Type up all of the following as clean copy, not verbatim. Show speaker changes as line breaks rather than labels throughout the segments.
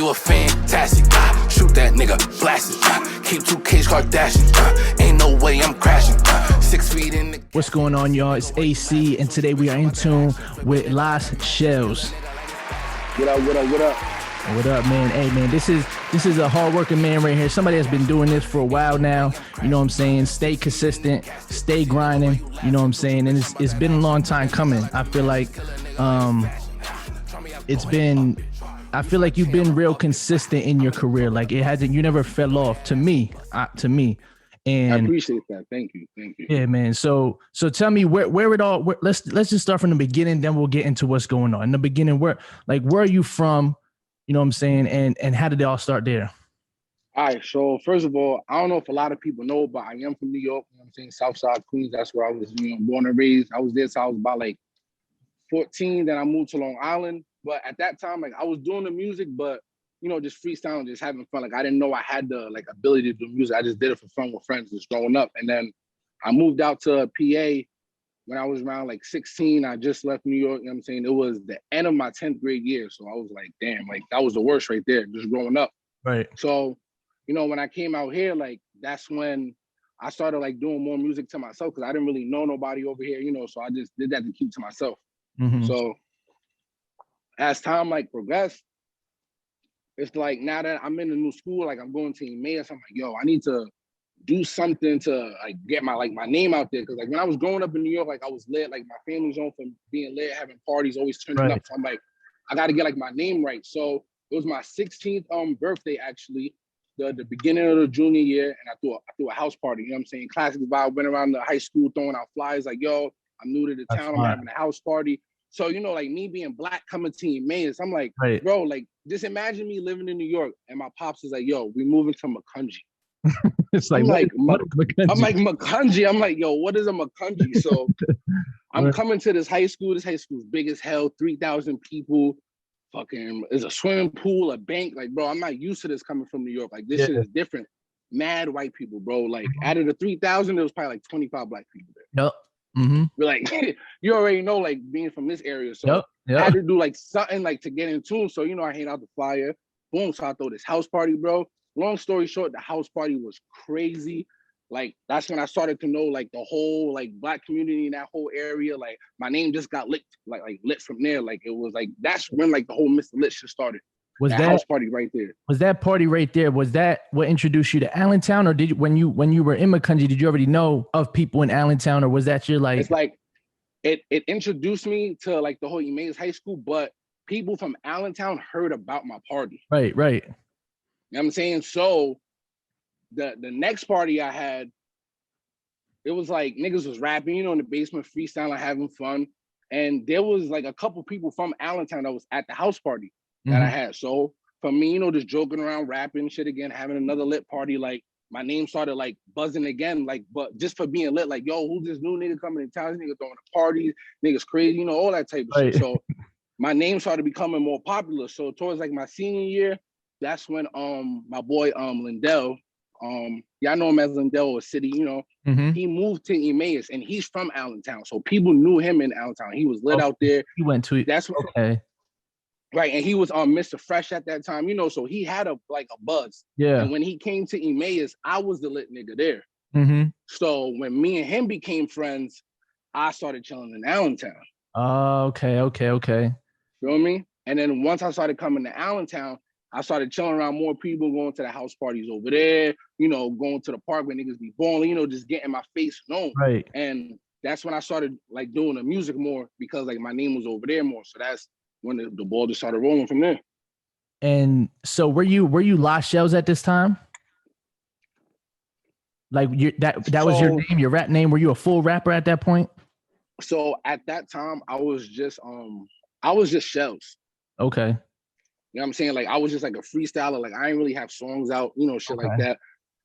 you a fantastic. Shoot that nigga, blast it. Keep 2Ks Kardashian. Ain't no way I'm crashing. 6 feet in the...
What's going on, y'all? It's AC, and today we are in tune with Lass Shellz.
What up, what up, what up?
What up, man? Hey, man, this is a hard-working man right here. Somebody that's been doing this for a while now. You know what I'm saying? Stay consistent, stay grinding. You know what I'm saying? And it's been a long time coming. I feel like I feel like you've been real consistent in your career. Like you never fell off to me. And
I appreciate that. Thank you.
Yeah, man. So tell me where it all. Let's just start from the beginning. Then we'll get into what's going on in the beginning. Where are you from? You know what I'm saying? And how did it all start there?
All right. So first of all, I don't know if a lot of people know, but I am from New York. You know what I'm saying? Southside Queens. That's where I was, born and raised. I was there till I was about like 14. Then I moved to Long Island. But at that time, like I was doing the music, but just freestyling, just having fun. Like I didn't know I had the ability to do music. I just did it for fun with friends, just growing up. And then I moved out to PA when I was around like 16. I just left New York. You know what I'm saying? It was the end of my 10th grade year. So I was like, damn, like that was the worst right there, just growing up.
Right.
So, when I came out here, like that's when I started like doing more music to myself because I didn't really know nobody over here, so I just did that to keep to myself.
Mm-hmm.
So as time like progressed, it's like now that I'm in a new school, like I'm going to Emmaus, I'm like, yo, I need to do something to like get my name out there. Cause like when I was growing up in New York, like I was lit, like my family's on from being lit, having parties, always turning up. So I'm like, I gotta get like my name right. So it was my 16th birthday actually, the beginning of the junior year, and I threw a house party, you know what I'm saying? Classic vibe, went around the high school throwing out flyers like, yo, I'm new to the town, I'm having a house party. So, like me being black coming to Emmaus, I'm like, bro, like just imagine me living in New York and my pops is like, yo, we moving to Macungie.
It's like,
I'm like, Macungie. I'm like, yo, what is a Macungie? So I'm coming to this high school. This high school's big as hell, 3,000 people. Fucking, there's a swimming pool, a bank. Like, bro, I'm not used to this coming from New York. Like, this shit is different. Mad white people, bro. Like, out of the 3,000, there was probably like 25 black people there.
Yep. Mm-hmm.
But like, you already know, like being from this area. So I had to do like something like to get in tune. So, I hand out the flyer. Boom. So I throw this house party, bro. Long story short, the house party was crazy. Like, that's when I started to know like the whole like black community in that whole area. Like my name just got lit, like lit from there. Like it was like, that's when like the whole Mr. Lit shit started. Was that house party right there?
Was that party right there? Was that what introduced you to Allentown, or did you, when you were in Macungie, did you already know of people in Allentown, or was that your like?
It's like it introduced me to like the whole Emmaus High School, but people from Allentown heard about my party.
Right.
You know what I'm saying? So the next party I had, it was like niggas was rapping, in the basement, freestyling, having fun, and there was like a couple people from Allentown that was at the house party that I had. So for me, just joking around, rapping shit again, having another lit party, like my name started like buzzing again, like, but just for being lit, like, yo, who's this new nigga coming in town? This nigga throwing a party, niggas crazy, all that type of shit. So my name started becoming more popular. So towards like my senior year, that's when my boy Lindell, y'all know him as Lindell or City, he moved to Emmaus and he's from Allentown. So people knew him in Allentown. He was lit out there.
He went to
Right, and he was on Mr. Fresh at that time, so he had a buzz.
Yeah.
And when he came to Emmaus, I was the lit nigga there.
Mm-hmm.
So when me and him became friends, I started chilling in Allentown.
Oh, okay.
Feel me? And then once I started coming to Allentown, I started chilling around more people, going to the house parties over there, going to the park where niggas be balling, just getting my face known.
Right.
And that's when I started like doing the music more because like my name was over there more. So that's when the ball just started rolling from there.
And so were you Lass Shellz at this time? Like that was your name, your rap name? Were you a full rapper at that point?
So at that time, I was just Shellz.
Okay.
You know what I'm saying? Like I was just like a freestyler. Like I didn't really have songs out, shit like that.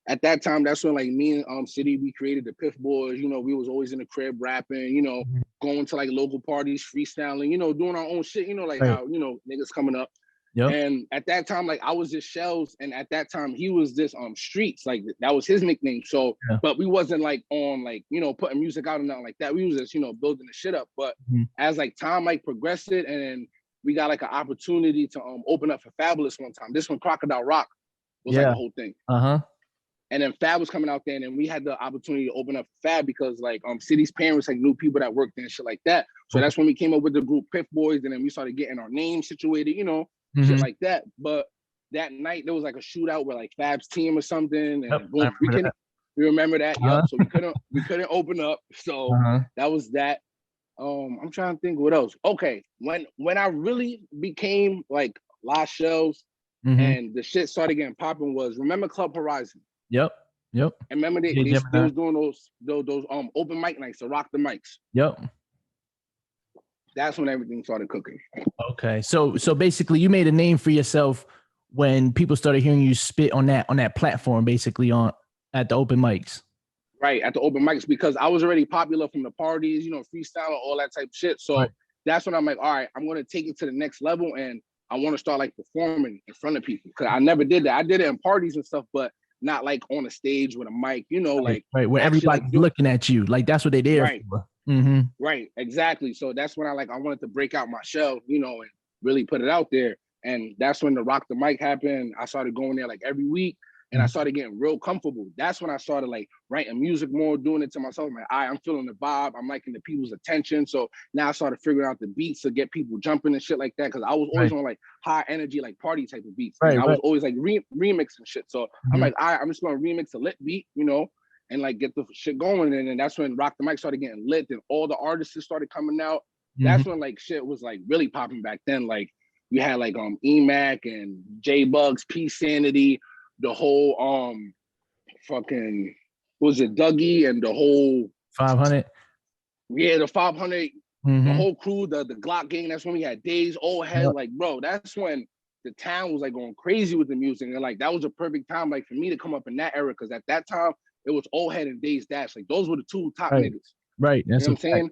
At that time, that's when like me and City, we created the Pith Boys. We was always in the crib rapping, going to like local parties, freestyling, doing our own shit, like how, niggas coming up.
Yep.
And at that time, like I was just Shellz, and at that time he was just Streets, like that was his nickname. So, but we wasn't like on like putting music out and nothing like that. We was just building the shit up. But as like time like progressed it, and then we got like an opportunity to open up for Fabulous one time. This one, Crocodile Rock was like a whole thing. And then Fab was coming out there, and then we had the opportunity to open up for Fab because like City's parents like knew people that worked there and shit like that. So that's when we came up with the group Pith Boys, and then we started getting our name situated, you know, shit like that. But that night there was like a shootout with like Fab's team or something, and boom, we remember that. So we couldn't open up. So that was that. I'm trying to think what else. Okay, when I really became like Lass Shellz and the shit started getting popping was, remember Club Horizon?
Yep. And
remember they was doing those open mic nights to rock the mics. That's when everything started cooking.
Okay, so basically you made a name for yourself when people started hearing you spit on that platform, basically at the open mics.
Right, at the open mics, because I was already popular from the parties, you know, freestyle, all that type of shit. So that's when I'm like, all right, I'm going to take it to the next level, and I want to start like performing in front of people, because I never did that. I did it in parties and stuff, but not like on a stage with a mic, you know, like
where everybody's like looking at you, like that's what they there for.
Right, exactly. So that's when I wanted to break out my shell, you know, and really put it out there. And that's when the Rock the Mic happened. I started going there like every week, and I started getting real comfortable. That's when I started like writing music more, doing it to myself. I'm like, I'm feeling the vibe. I'm liking the people's attention. So now I started figuring out the beats to get people jumping and shit like that. Cause I was always on like high energy, like party type of beats. I was always like remixing shit. So I'm like, I'm just gonna remix a lit beat, you know, and like get the shit going. And then that's when Rock the Mic started getting lit, and all the artists started coming out. That's when like shit was like really popping back then. Like you had like Emac and J Bugs, P Sanity, the whole fucking, was it Dougie and the whole
500?
Yeah, the 500, the whole crew, the Glock gang. That's when we had Days, Old Head. Like, bro, that's when the town was like going crazy with the music. And like that was a perfect time like for me to come up in that era, because at that time it was Old Head and Days Dash. Like those were the two top niggas.
Right. That's
you know what I'm saying?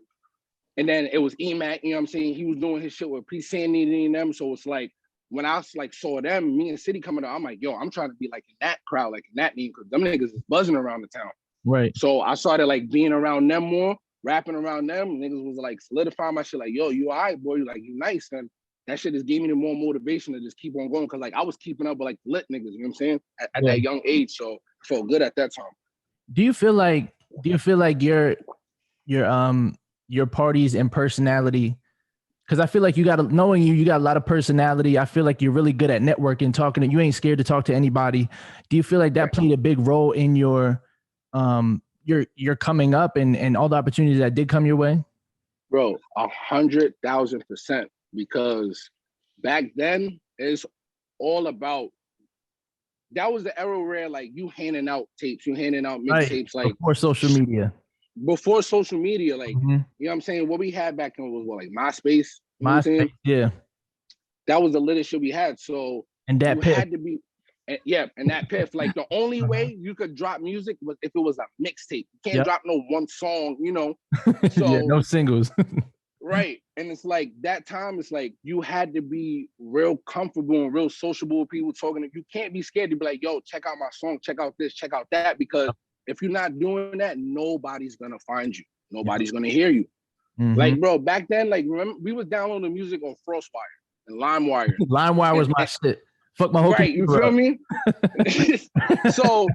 And then it was Emac, you know what I'm saying? He was doing his shit with P Sanity and them. So it's like, when I like saw them, me and City coming out, I'm like, yo, I'm trying to be like in that crowd, like in that name, because them niggas is buzzing around the town.
Right.
So I started like being around them more, rapping around them. Niggas was like solidifying my shit, like, yo, you all right, boy, you like, you nice. And that shit just gave me the more motivation to just keep on going, because like I was keeping up with like lit niggas, you know what I'm saying? At that young age. So I felt good at that time.
Do you feel like your parties and personality, because I feel like you got a lot of personality. I feel like you're really good at networking, talking. You ain't scared to talk to anybody. Do you feel like that played a big role in your coming up and all the opportunities that did come your way?
Bro, 100,000%. Because back then it's all about, that was the era where like you handing out tapes, you handing out mixtapes, like
before social media.
Like, you know what I'm saying? What we had back then was what, like MySpace? You know what I'm saying?
Yeah.
That was the latest shit we had. So
and that Pith
had to be, and that Pith. Like the only way you could drop music was if it was a mixtape. You can't drop no one song, you know. So
no singles.
Right. And it's like that time, it's like you had to be real comfortable and real sociable with people talking. You can't be scared to be like, yo, check out my song, check out this, check out that, because if you're not doing that, nobody's gonna find you. Nobody's gonna hear you. Like, bro, back then, like, remember, we was downloading music on Frostwire and LimeWire.
LimeWire was my shit. Fuck my whole
you feel me? So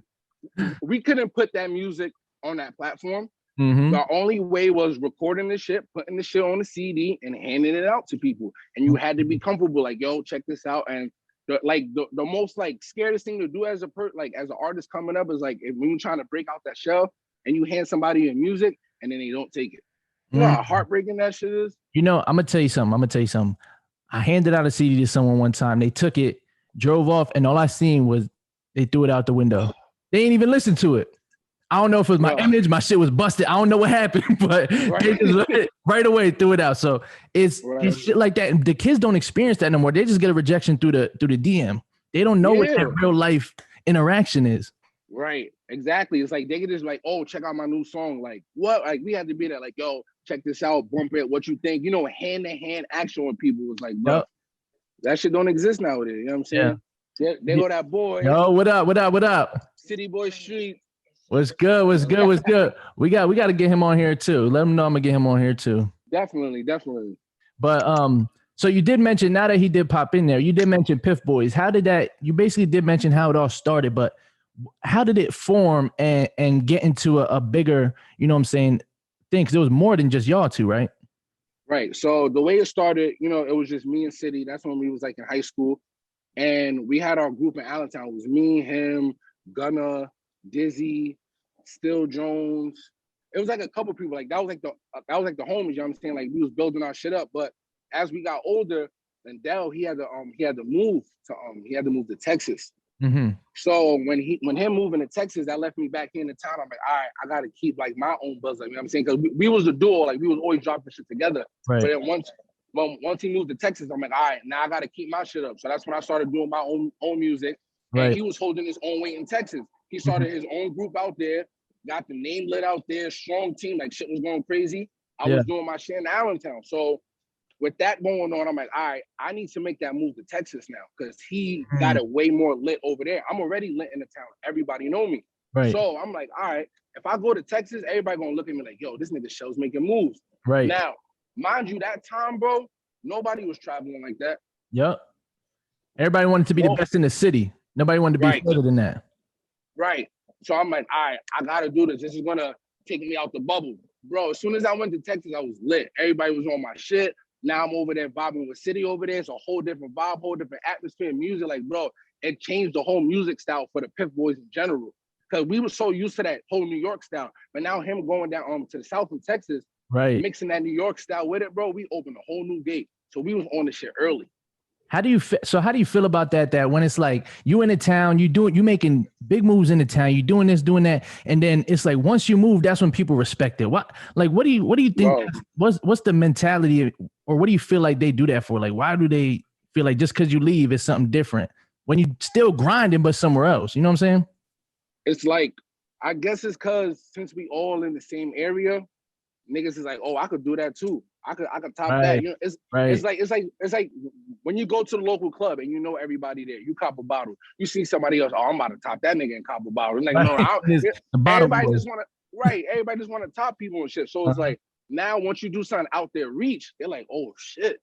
we couldn't put that music on that platform. The only way was recording the shit, putting the shit on the CD, and handing it out to people. And you had to be comfortable, like, yo, check this out. And the most like scariest thing to do as an artist coming up is like when you're trying to break out that shell and you hand somebody your music and then they don't take it. You know how heartbreaking that shit is?
You know, I'm gonna tell you something. I handed out a CD to someone one time. They took it, drove off, and all I seen was they threw it out the window. They ain't even listen to it. I don't know if it was my image, my shit was busted. I don't know what happened, but they just right away threw it out. So it's shit like that. The kids don't experience that no more. They just get a rejection through the DM. They don't know what that real life interaction is.
Right, exactly. It's like they can just like, oh, check out my new song. Like what? Like we had to be there. Like, yo, check this out, bump it. What you think? You know, hand to hand action with people was like, bro, that shit don't exist nowadays. You know what I'm saying? Yeah. They go that boy.
Yo, what up?
City Boy Street.
What's good? We got to get him on here too. Let him know I'm gonna get him on here too.
Definitely.
But So you did mention, now that he did pop in there, you did mention Pith Boys. How did that, you basically did mention how it all started, but how did it form and get into a bigger, you know what I'm saying, thing? Because it was more than just y'all two, right?
Right. So the way it started, you know, it was just me and City. That's when we was like in high school. And we had our group in Allentown. It was me, him, Gunna, Dizzy, Still Jones. It was like a couple people. Like that was like the homies, you know what I'm saying? Like we was building our shit up. But as we got older, then Dell, he had to move to Texas.
Mm-hmm.
So when him moving to Texas, that left me back here in the town. I'm like, all right, I gotta keep like my own buzz, like, you know what I'm saying? Because we was the duo, like we was always dropping shit together.
Right.
But then once he moved to Texas, I'm like, all right, now I gotta keep my shit up. So that's when I started doing my own music.
Right.
And he was holding his own weight in Texas. He started his own group out there, got the name lit out there, strong team, like shit was going crazy. I was doing my shit in Allentown. So with that going on, I'm like, all right, I need to make that move to Texas now because he got it way more lit over there. I'm already lit in the town. Everybody know me.
Right.
So I'm like, all right, if I go to Texas, everybody gonna look at me like, yo, this nigga Shellz making moves.
Right.
Now, mind you, that time, bro, nobody was traveling like that.
Yep. Everybody wanted to be the best in the city. Nobody wanted to be further than that.
Right. So I'm like, all right, I gotta do this. This is gonna take me out the bubble. Bro, as soon as I went to Texas, I was lit. Everybody was on my shit. Now I'm over there vibing with City over there. It's a whole different vibe, whole different atmosphere, music. Like, bro, it changed the whole music style for the Pith Boys in general. Because we were so used to that whole New York style. But now him going down to the south of Texas,
right,
mixing that New York style with it, bro, we opened a whole new gate. So we was on the shit early.
How do you feel about that? That when it's like you in the town, you making big moves in the town, you doing this, doing that, and then it's like once you move, that's when people respect it. What do you think? What's the mentality, or what do you feel like they do that for? Like, why do they feel like just because you leave is something different when you still grinding but somewhere else? You know what I'm saying?
It's like, I guess it's because since we all in the same area, niggas is like, oh, I could do that too. I could top that. You know, it's like when you go to the local club and you know everybody there, you cop a bottle. You see somebody else, oh, I'm about to top that nigga and cop a bottle. It's like, no, everybody just want to top people and shit. So it's like now once you do something out there reach, they're like, oh shit,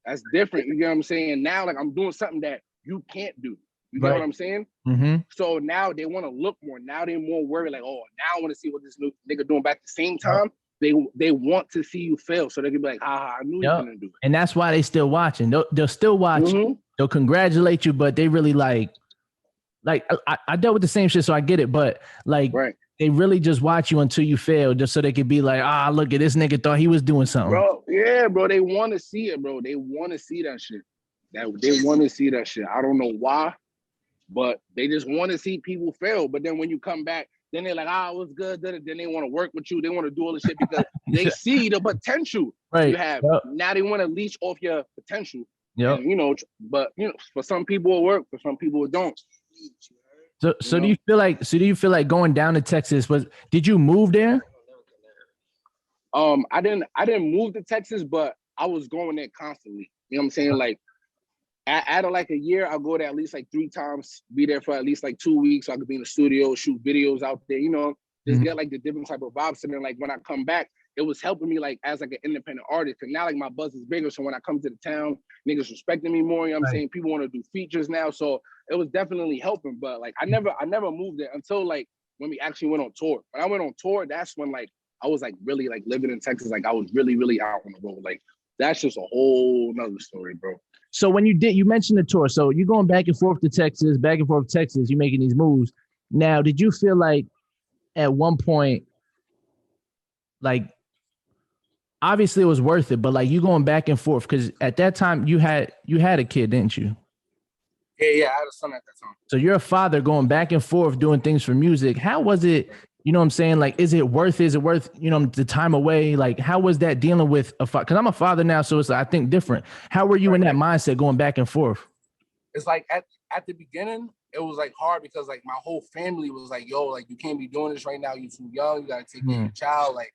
that's different. You get what I'm saying? Now like I'm doing something that you can't do. You get what I'm saying?
Mm-hmm.
So now they want to look more. Now they're more worried, like, oh, now I want to see what this new nigga doing back at the same time. They want to see you fail so they can be like, I knew you couldn't do it.
And that's why they still watching. They'll still watch. They'll congratulate you, but they really like I dealt with the same shit, so I get it. But like they really just watch you until you fail, just so they could be like, look at this nigga thought he was doing something.
Bro, yeah, bro. They want to see it, bro. They want to see that shit. They want to see that shit. I don't know why, but they just want to see people fail. But then when you come back, then they're like, what's good? Then they want to work with you. They want to do all this shit because they see the potential you have. Yep. Now they want to leech off your potential.
Yeah.
You know, but you know, for some people it work, for some people it don't.
So do you feel like going down to Texas did you move there?
I didn't move to Texas, but I was going there constantly. You know what I'm saying? Like out of like a year, I'll go there at least like 3 times, be there for at least like 2 weeks. So I could be in the studio, shoot videos out there, you know, just get like the different type of vibes. And then like when I come back, it was helping me like as like an independent artist. Cause now like my buzz is bigger. So when I come to the town, niggas respecting me more. You know what I'm saying? People want to do features now. So it was definitely helping. But like I never moved there until like when we actually went on tour. When I went on tour, that's when like I was like really like living in Texas. Like I was really, really out on the road. Like that's just a whole nother story, bro.
So when you mentioned the tour, so you're going back and forth to Texas, you're making these moves. Now, did you feel like at one point, like, obviously it was worth it, but like you going back and forth, because at that time you had a kid, didn't you?
Yeah, I had a son at that time.
So you're a father going back and forth doing things for music. How was it? You know what I'm saying? Like, is it worth, you know, the time away? Like, how was that dealing with a father? Because I'm a father now, so it's, I think, different. How were you in that mindset going back and forth?
It's like at the beginning, it was like hard because like my whole family was like, yo, like you can't be doing this right now. You're too young. You got to take care of your child, like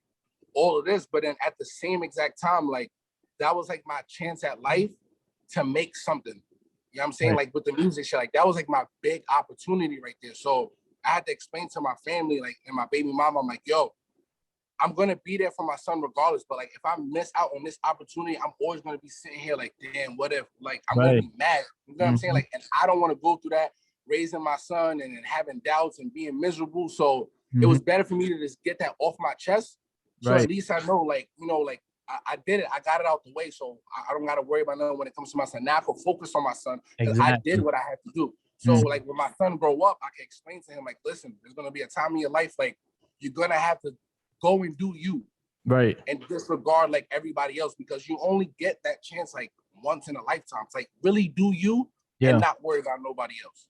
all of this. But then at the same exact time, like that was like my chance at life to make something. You know what I'm saying? Like with the music shit, like that was like my big opportunity right there. So I had to explain to my family, like, and my baby mama, I'm like, yo, I'm gonna be there for my son regardless. But like, if I miss out on this opportunity, I'm always gonna be sitting here like, damn, what if? Like, I'm gonna be mad. You know what I'm saying? Like, and I don't want to go through that, raising my son and then having doubts and being miserable. So it was better for me to just get that off my chest. So at least I know, like, you know, like I did it. I got it out the way. So I don't got to worry about nothing when it comes to my son. Now I can focus on my son because I did what I had to do. So like when my son grow up, I can explain to him, like, listen, there's going to be a time in your life, like, you're going to have to go and do you. Right. And disregard like everybody else, because you only get that chance like once in a lifetime. It's like, really do you and not worry about nobody else.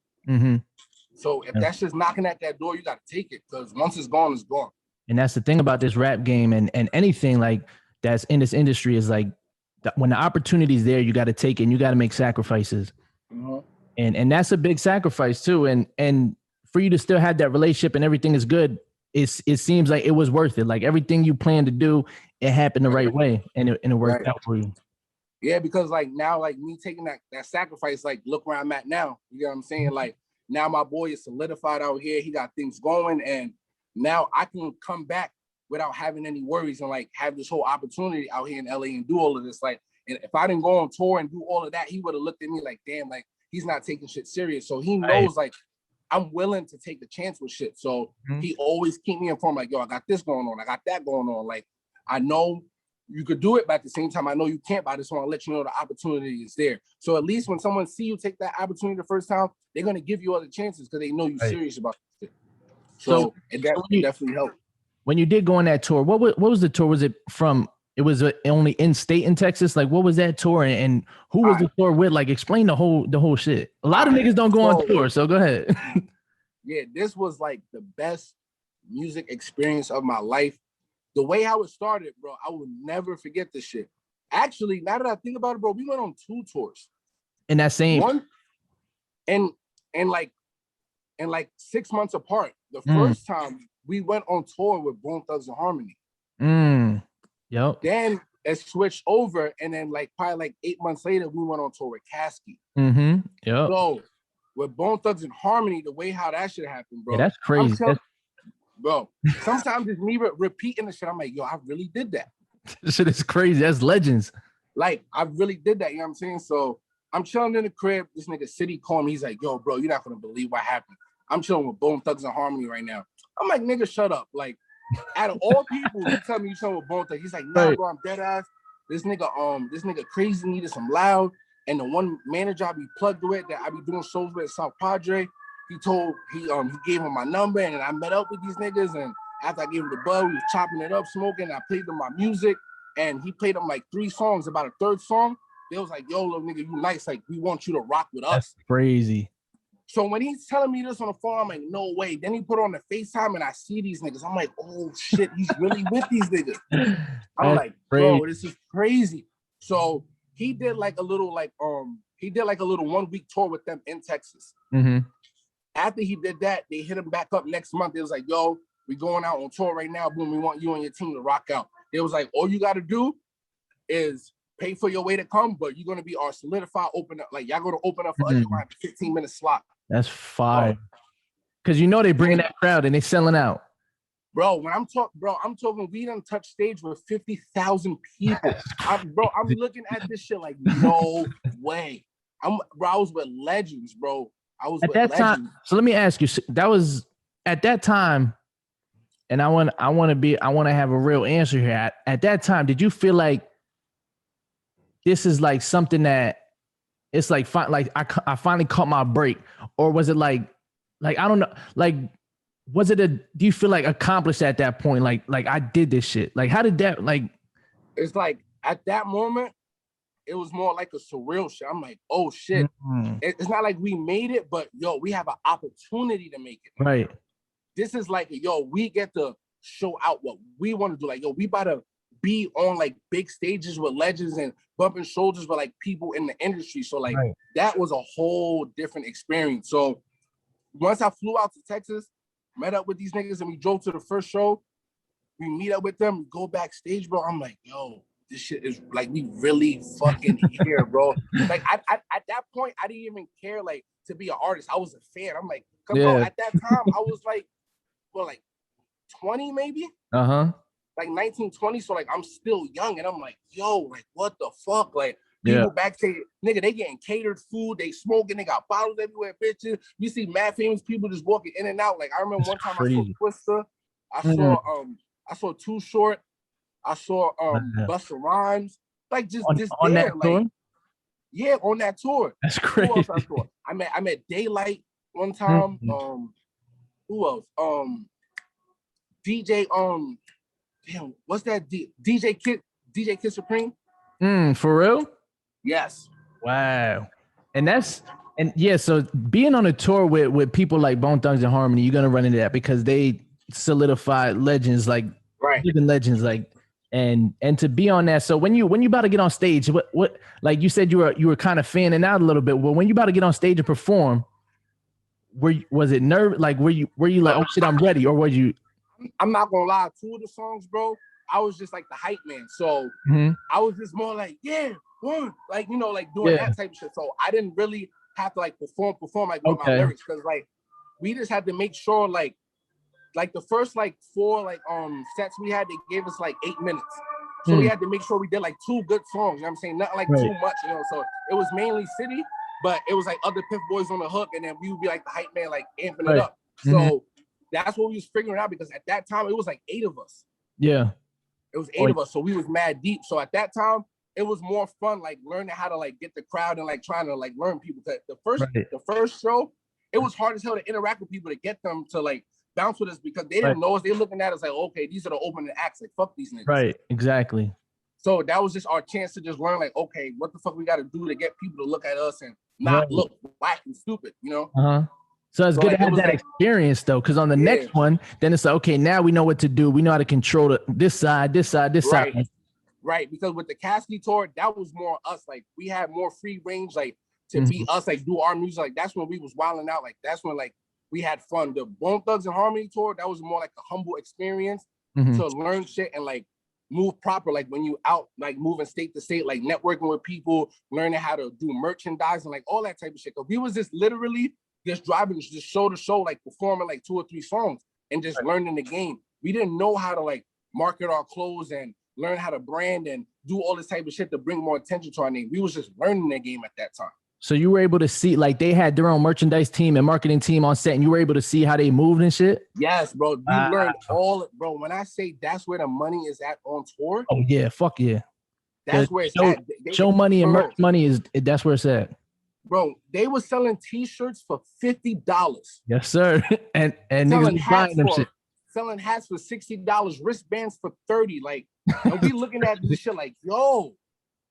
So if that's just knocking at that door, you got to take it, because once it's gone, it's gone. And that's the thing about this rap game and anything like that's in this industry is like, when the opportunity is there, you got to take it and you got to make sacrifices. And that's a big sacrifice too. And for you to still have that relationship and everything is good, it seems like it was worth it. Like everything you planned to do, it happened the right way and it worked out for you. Yeah, because like now, like me taking that sacrifice, like look where I'm at now. You know what I'm saying? Like now my boy is solidified out here. He got things going, and now I can come back without having any worries and like have this whole opportunity out here in LA and do all of this. Like, and if I didn't go on tour and do all of that, he would have looked at me like, damn, like he's not taking shit serious. So he knows like I'm willing to take the chance with shit. So he always keep me informed, like, yo, I got this going on. I got that going on. Like, I know you could do it, but at the same time, I know you can't, but I just want to let you know the opportunity is there. So at least when someone see you take that opportunity the first time, they're going to give you other chances because they know you're serious about it. So it definitely helped. When you did go on that tour, what was the tour? Was it from, it was only in state in Texas? Like, what was that tour and who was the tour with? Like, explain the whole shit. A lot of niggas don't go on tour, so go ahead. Yeah, this was like the best music experience of my life. The way how it started, bro, I will never forget this shit. Actually, now that I think about it, bro, we went on 2 tours. In that same one, and like 6 months apart. The first time we went on tour with Bone Thugs and Harmony. Yep. Then it switched over, and then like probably like 8 months later, we went on tour with Caskey. Yep. So with Bone Thugs and Harmony, the way how that shit happened, bro. Yeah, that's crazy. Bro, sometimes it's me repeating the shit. I'm like, yo, I really did that. This shit is crazy. That's legends. Like, I really did that. You know what I'm saying? So I'm chilling in the crib. This nigga City called me. He's like, yo, bro, you're not going to believe what happened. I'm chilling with Bone Thugs and Harmony right now. I'm like, nigga, shut up. Like, out of all people, you tell me you chilling with Bone Thugs. He's like, nah, bro, I'm dead ass. This nigga crazy needed some loud. And the one manager I be plugged with that I be doing shows with South Padre, he gave him my number, and I met up with these niggas, and after I gave him the bud, we was chopping it up, smoking, I played them my music, and he played them like 3 songs. About a 3rd song, they was like, yo, little nigga, you nice, like, we want you to rock with us. That's crazy. So when he's telling me this on the phone, I'm like, no way. Then he put on the FaceTime, and I see these niggas. I'm like, oh shit, he's really with these niggas. I'm like, bro, this is crazy. So he did like a little 1-week tour with them in Texas. After he did that, they hit him back up next month. It was like, yo, we going out on tour right now. Boom, we want you and your team to rock out. It was like, all you got to do is pay for your way to come, but you're going to be our solidified opener. Like, y'all going to open up for us. You're going to have a 15-minute slot. That's fire. Because you know they bringing that crowd and they selling out. Bro, when I'm talking, we done touch stage with 50,000 people. I'm looking at this shit like, no way. I was with legends, bro. I was at that legends. Time. So let me ask you, that was at that time, and I want to have a real answer here. At that time, did you feel like this is like something that it's like I finally caught my break, or was it like I don't know, like was it do you feel like accomplished at that point, like I did this shit? Like how did that like? It's like at that moment, it was more like a surreal shit. I'm like, oh shit. It's not like we made it, but yo, we have an opportunity to make it. Right. This is like, yo, we get to show out what we want to do. Like, yo, we about to be on like big stages with legends and bumping shoulders with like people in the industry. So like that was a whole different experience. So once I flew out to Texas, met up with these niggas, and we drove to the first show, we meet up with them, we go backstage, bro. I'm like, yo, this shit is like, we really fucking here, bro. Like I at that point, I didn't even care like to be an artist. I was a fan. I'm like, bro, at that time, I was like, well, like 20 maybe. like 1920, so like I'm still young, and I'm like, yo, like what the fuck, like. People backstage, nigga, they getting catered food, they smoking, they got bottles everywhere, bitches. You see mad famous people just walking in and out. Like I remember one time I saw Twister, I saw Too Short, I saw Busta Rhymes, like just
on
there,
that
like
tour?
yeah, on that tour.
That's crazy.
Who else I saw? I met Daylight one time. Who else? DJ damn, what's that? DJ Kid Supreme.
For real?
Yes.
Wow. So being on a tour with people like Bone Thugs and Harmony, you're gonna run into that because they solidified legends, like living legends, like and to be on that. So when you about to get on stage, what like you said you were kind of fanning out a little bit. Well, when you about to get on stage and perform, was it nerve? Like were you like, oh shit, I'm ready, or were you?
I'm not gonna lie, 2 of the songs, bro, I was just like the hype man. So I was just more like, yeah, one, like, you know, like doing that type of shit. So I didn't really have to like perform like with my lyrics, because like we just had to make sure like the first like 4 like sets we had, they gave us like 8 minutes. So we had to make sure we did like 2 good songs. You know what I'm saying? Nothing like too much, you know. So it was mainly City, but it was like other Pith Boys on the hook, and then we would be like the hype man, like amping it up. So that's what we was figuring out, because at that time it was like 8 of us.
Yeah.
It was 8 of us, so we was mad deep. So at that time, it was more fun, like learning how to like get the crowd and like trying to like learn people. The first show, it was hard as hell to interact with people, to get them to like bounce with us, because they didn't know us. They looking at us like, okay, these are the opening acts. Like fuck these niggas.
Right, exactly.
So that was just our chance to just learn, like, okay, what the fuck we got to do to get people to look at us and not look whack and stupid, you know?
So it's good to have that experience though, because on the next one, then it's like, okay, now we know what to do. We know how to control this side.
Right, because with the Cassidy tour, that was more us. Like we had more free range, like to be us, like do our music. Like that's when we was wilding out. Like that's when like we had fun. The Bone Thugs and Harmony tour, that was more like a humble experience to learn shit and like move proper. Like when you out, like moving state to state, like networking with people, learning how to do merchandising, like all that type of shit. Cause we was just literally just driving just show to show, like performing like 2 or 3 songs and just learning the game. We didn't know how to like market our clothes and learn how to brand and do all this type of shit to bring more attention to our name. We was just learning the game at that time.
So you were able to see, like they had their own merchandise team and marketing team on set, and you were able to see how they moved and shit?
Yes, bro. We learned all, bro. When I say that's where the money is at on tour.
Oh yeah, fuck yeah.
That's where it's
at. Show money and merch money that's where it's at.
Bro, they were selling t-shirts for $50.
Yes, sir. And niggas was buying them shit.
Selling hats for $60, wristbands for $30. Like, and we looking at this shit like, yo.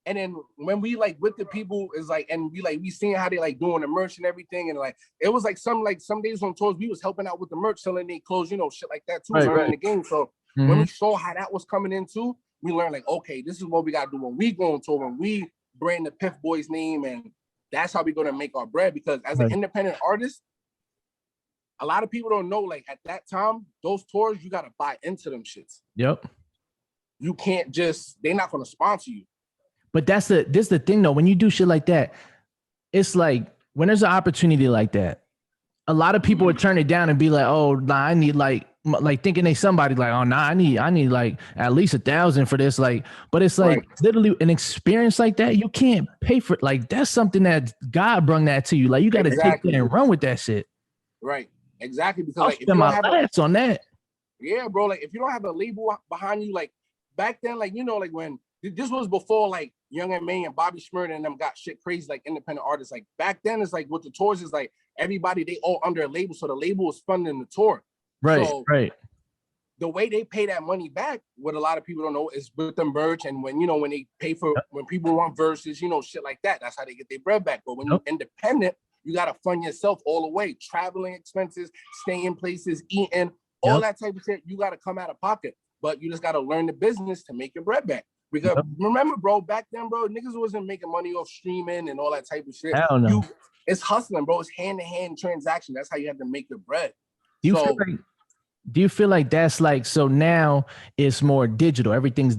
And then when we like with the people is like, and we seeing how they like doing the merch and everything, and like it was like some days on tours we was helping out with the merch, selling their clothes, you know, shit like that too, learning the game. So when we saw how that was coming in too, we learned like, okay, this is what we gotta do when we go on tour, when we brand the Pith Boys name, and that's how we're gonna make our bread. Because as an independent artist, a lot of people don't know, like at that time, those tours, you gotta buy into them shits.
Yep.
You can't just, they're not gonna sponsor you.
But this is the thing though, when you do shit like that, it's like when there's an opportunity like that, a lot of people would turn it down and be like, oh, nah, I need like thinking they somebody like, oh, nah, I need like at least 1,000 for this. Like, but it's like literally an experience like that. You can't pay for it. Like, that's something that God brung that to you. Like, you got to take that and run with that shit.
Right. Exactly. Because
I'll
like, if you don't have
on that.
Yeah, bro. Like, if you don't have a label behind you, like back then, like, you know, like when this was before like Young M.A. and Bobby Shmurda and them got shit crazy, like independent artists. Like back then, it's like with the tours, is like everybody, they all under a label. So the label was funding the tour.
Right,
so
right.
The way they pay that money back, what a lot of people don't know, is with the merch. And when, you know, when they pay for, when people want verses, you know, shit like that, that's how they get their bread back. But when you're independent, you got to fund yourself all the way. Traveling expenses, staying places, eating, all that type of shit, you got to come out of pocket. But you just got to learn the business to make your bread back. Because remember, bro, back then, bro, niggas wasn't making money off streaming and all that type of shit.
Hell no.
It's hustling, bro. It's hand-to-hand transaction. That's how you have to make your bread.
Do you feel like that's like, so now it's more digital, everything's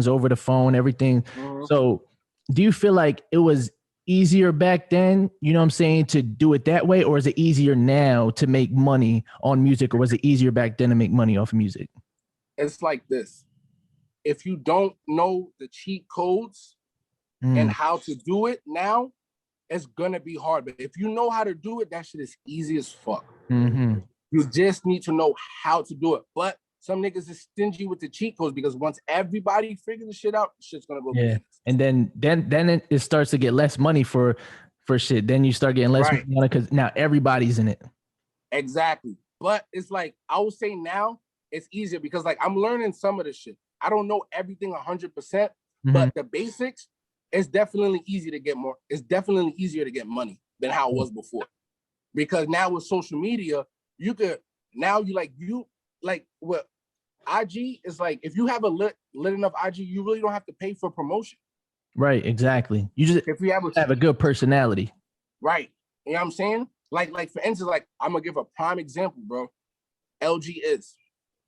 over the phone, everything. So do you feel like it was easier back then, you know what I'm saying, to do it that way? Or is it easier now to make money on music? Or was it easier back then to make money off of music?
it's like this. If you don't know the cheat codes and how to do it now, it's gonna be hard. But if you know how to do it, that shit is easy as fuck.
Mm-hmm.
You just need to know how to do it. But some niggas is stingy with the cheat codes because once everybody figures the shit out, shit's gonna go.
Yeah, and then it starts to get less money for shit. Then you start getting less money because now everybody's in it.
Exactly. But it's like I would say now it's easier because like I'm learning some of the shit. I don't know everything 100%, but the basics is definitely easy to get more. It's definitely easier to get money than how it was before. Because now with social media, you could now you like what IG is like. If you have a lit enough IG, you really don't have to pay for promotion.
Right, exactly. You just
if you have
a good personality.
Right. You know what I'm saying? Like for instance, like I'm gonna give a prime example, bro. LG is.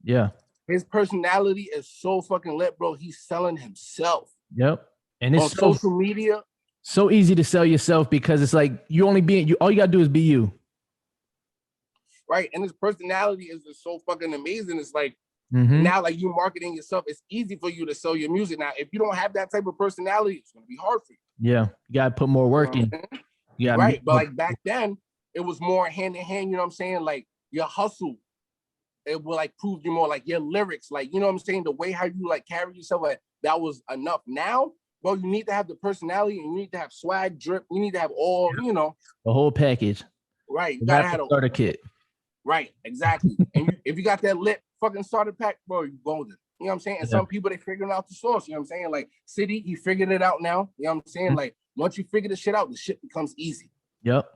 Yeah.
His personality is so fucking lit, bro. He's selling himself.
Yep. And it's
on social media.
So easy to sell yourself because it's like all you gotta do is be you.
Right. And his personality is just so fucking amazing. It's like now, like you marketing yourself, it's easy for you to sell your music. Now, if you don't have that type of personality, it's gonna be hard for you.
Yeah, you gotta put more work in. Yeah,
right. But like back then, it was more hand in hand, you know what I'm saying? Like your hustle, it will like prove you more, like your lyrics, like you know what I'm saying, the way how you like carry yourself, like that was enough. Now, bro, you need to have the personality and you need to have swag, drip, you need to have all, you know,
the whole package.
Right. You gotta have a
starter kit.
Right, exactly. And if you got that lit fucking starter pack, bro, you golden. You know what I'm saying? And some people, they figuring out the source. You know what I'm saying? Like City, he figured it out now. You know what I'm saying? Like once you figure the shit out, the shit becomes easy.
Yep.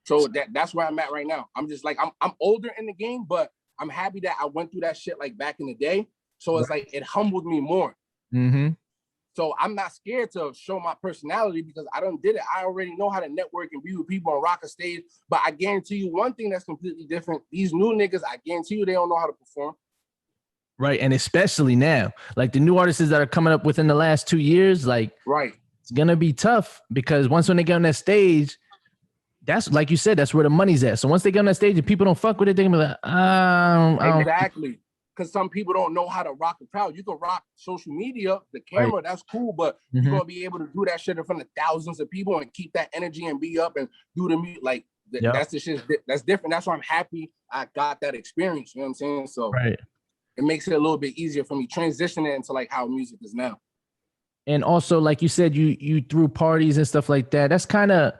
So that's where I'm at right now. I'm just like I'm older in the game, but I'm happy that I went through that shit like back in the day. So it's like it humbled me more. So I'm not scared to show my personality because I done did it. I already know how to network and be with people and rock a stage. But I guarantee you one thing that's completely different. These new niggas, I guarantee you they don't know how to perform.
Right. And especially now, like the new artists that are coming up within the last 2 years, like it's gonna be tough because when they get on that stage, that's like you said, that's where the money's at. So once they get on that stage and people don't fuck with it, they're gonna be like,
exactly. Because some people don't know how to rock the crowd. You can rock social media, the camera, that's cool, but you're gonna be able to do that shit in front of thousands of people and keep that energy and be up and do the music. Like that's the shit that's different. That's why I'm happy I got that experience. You know what I'm saying? So it makes it a little bit easier for me transitioning into like how music is now.
And also, like you said, you threw parties and stuff like that. That's kind of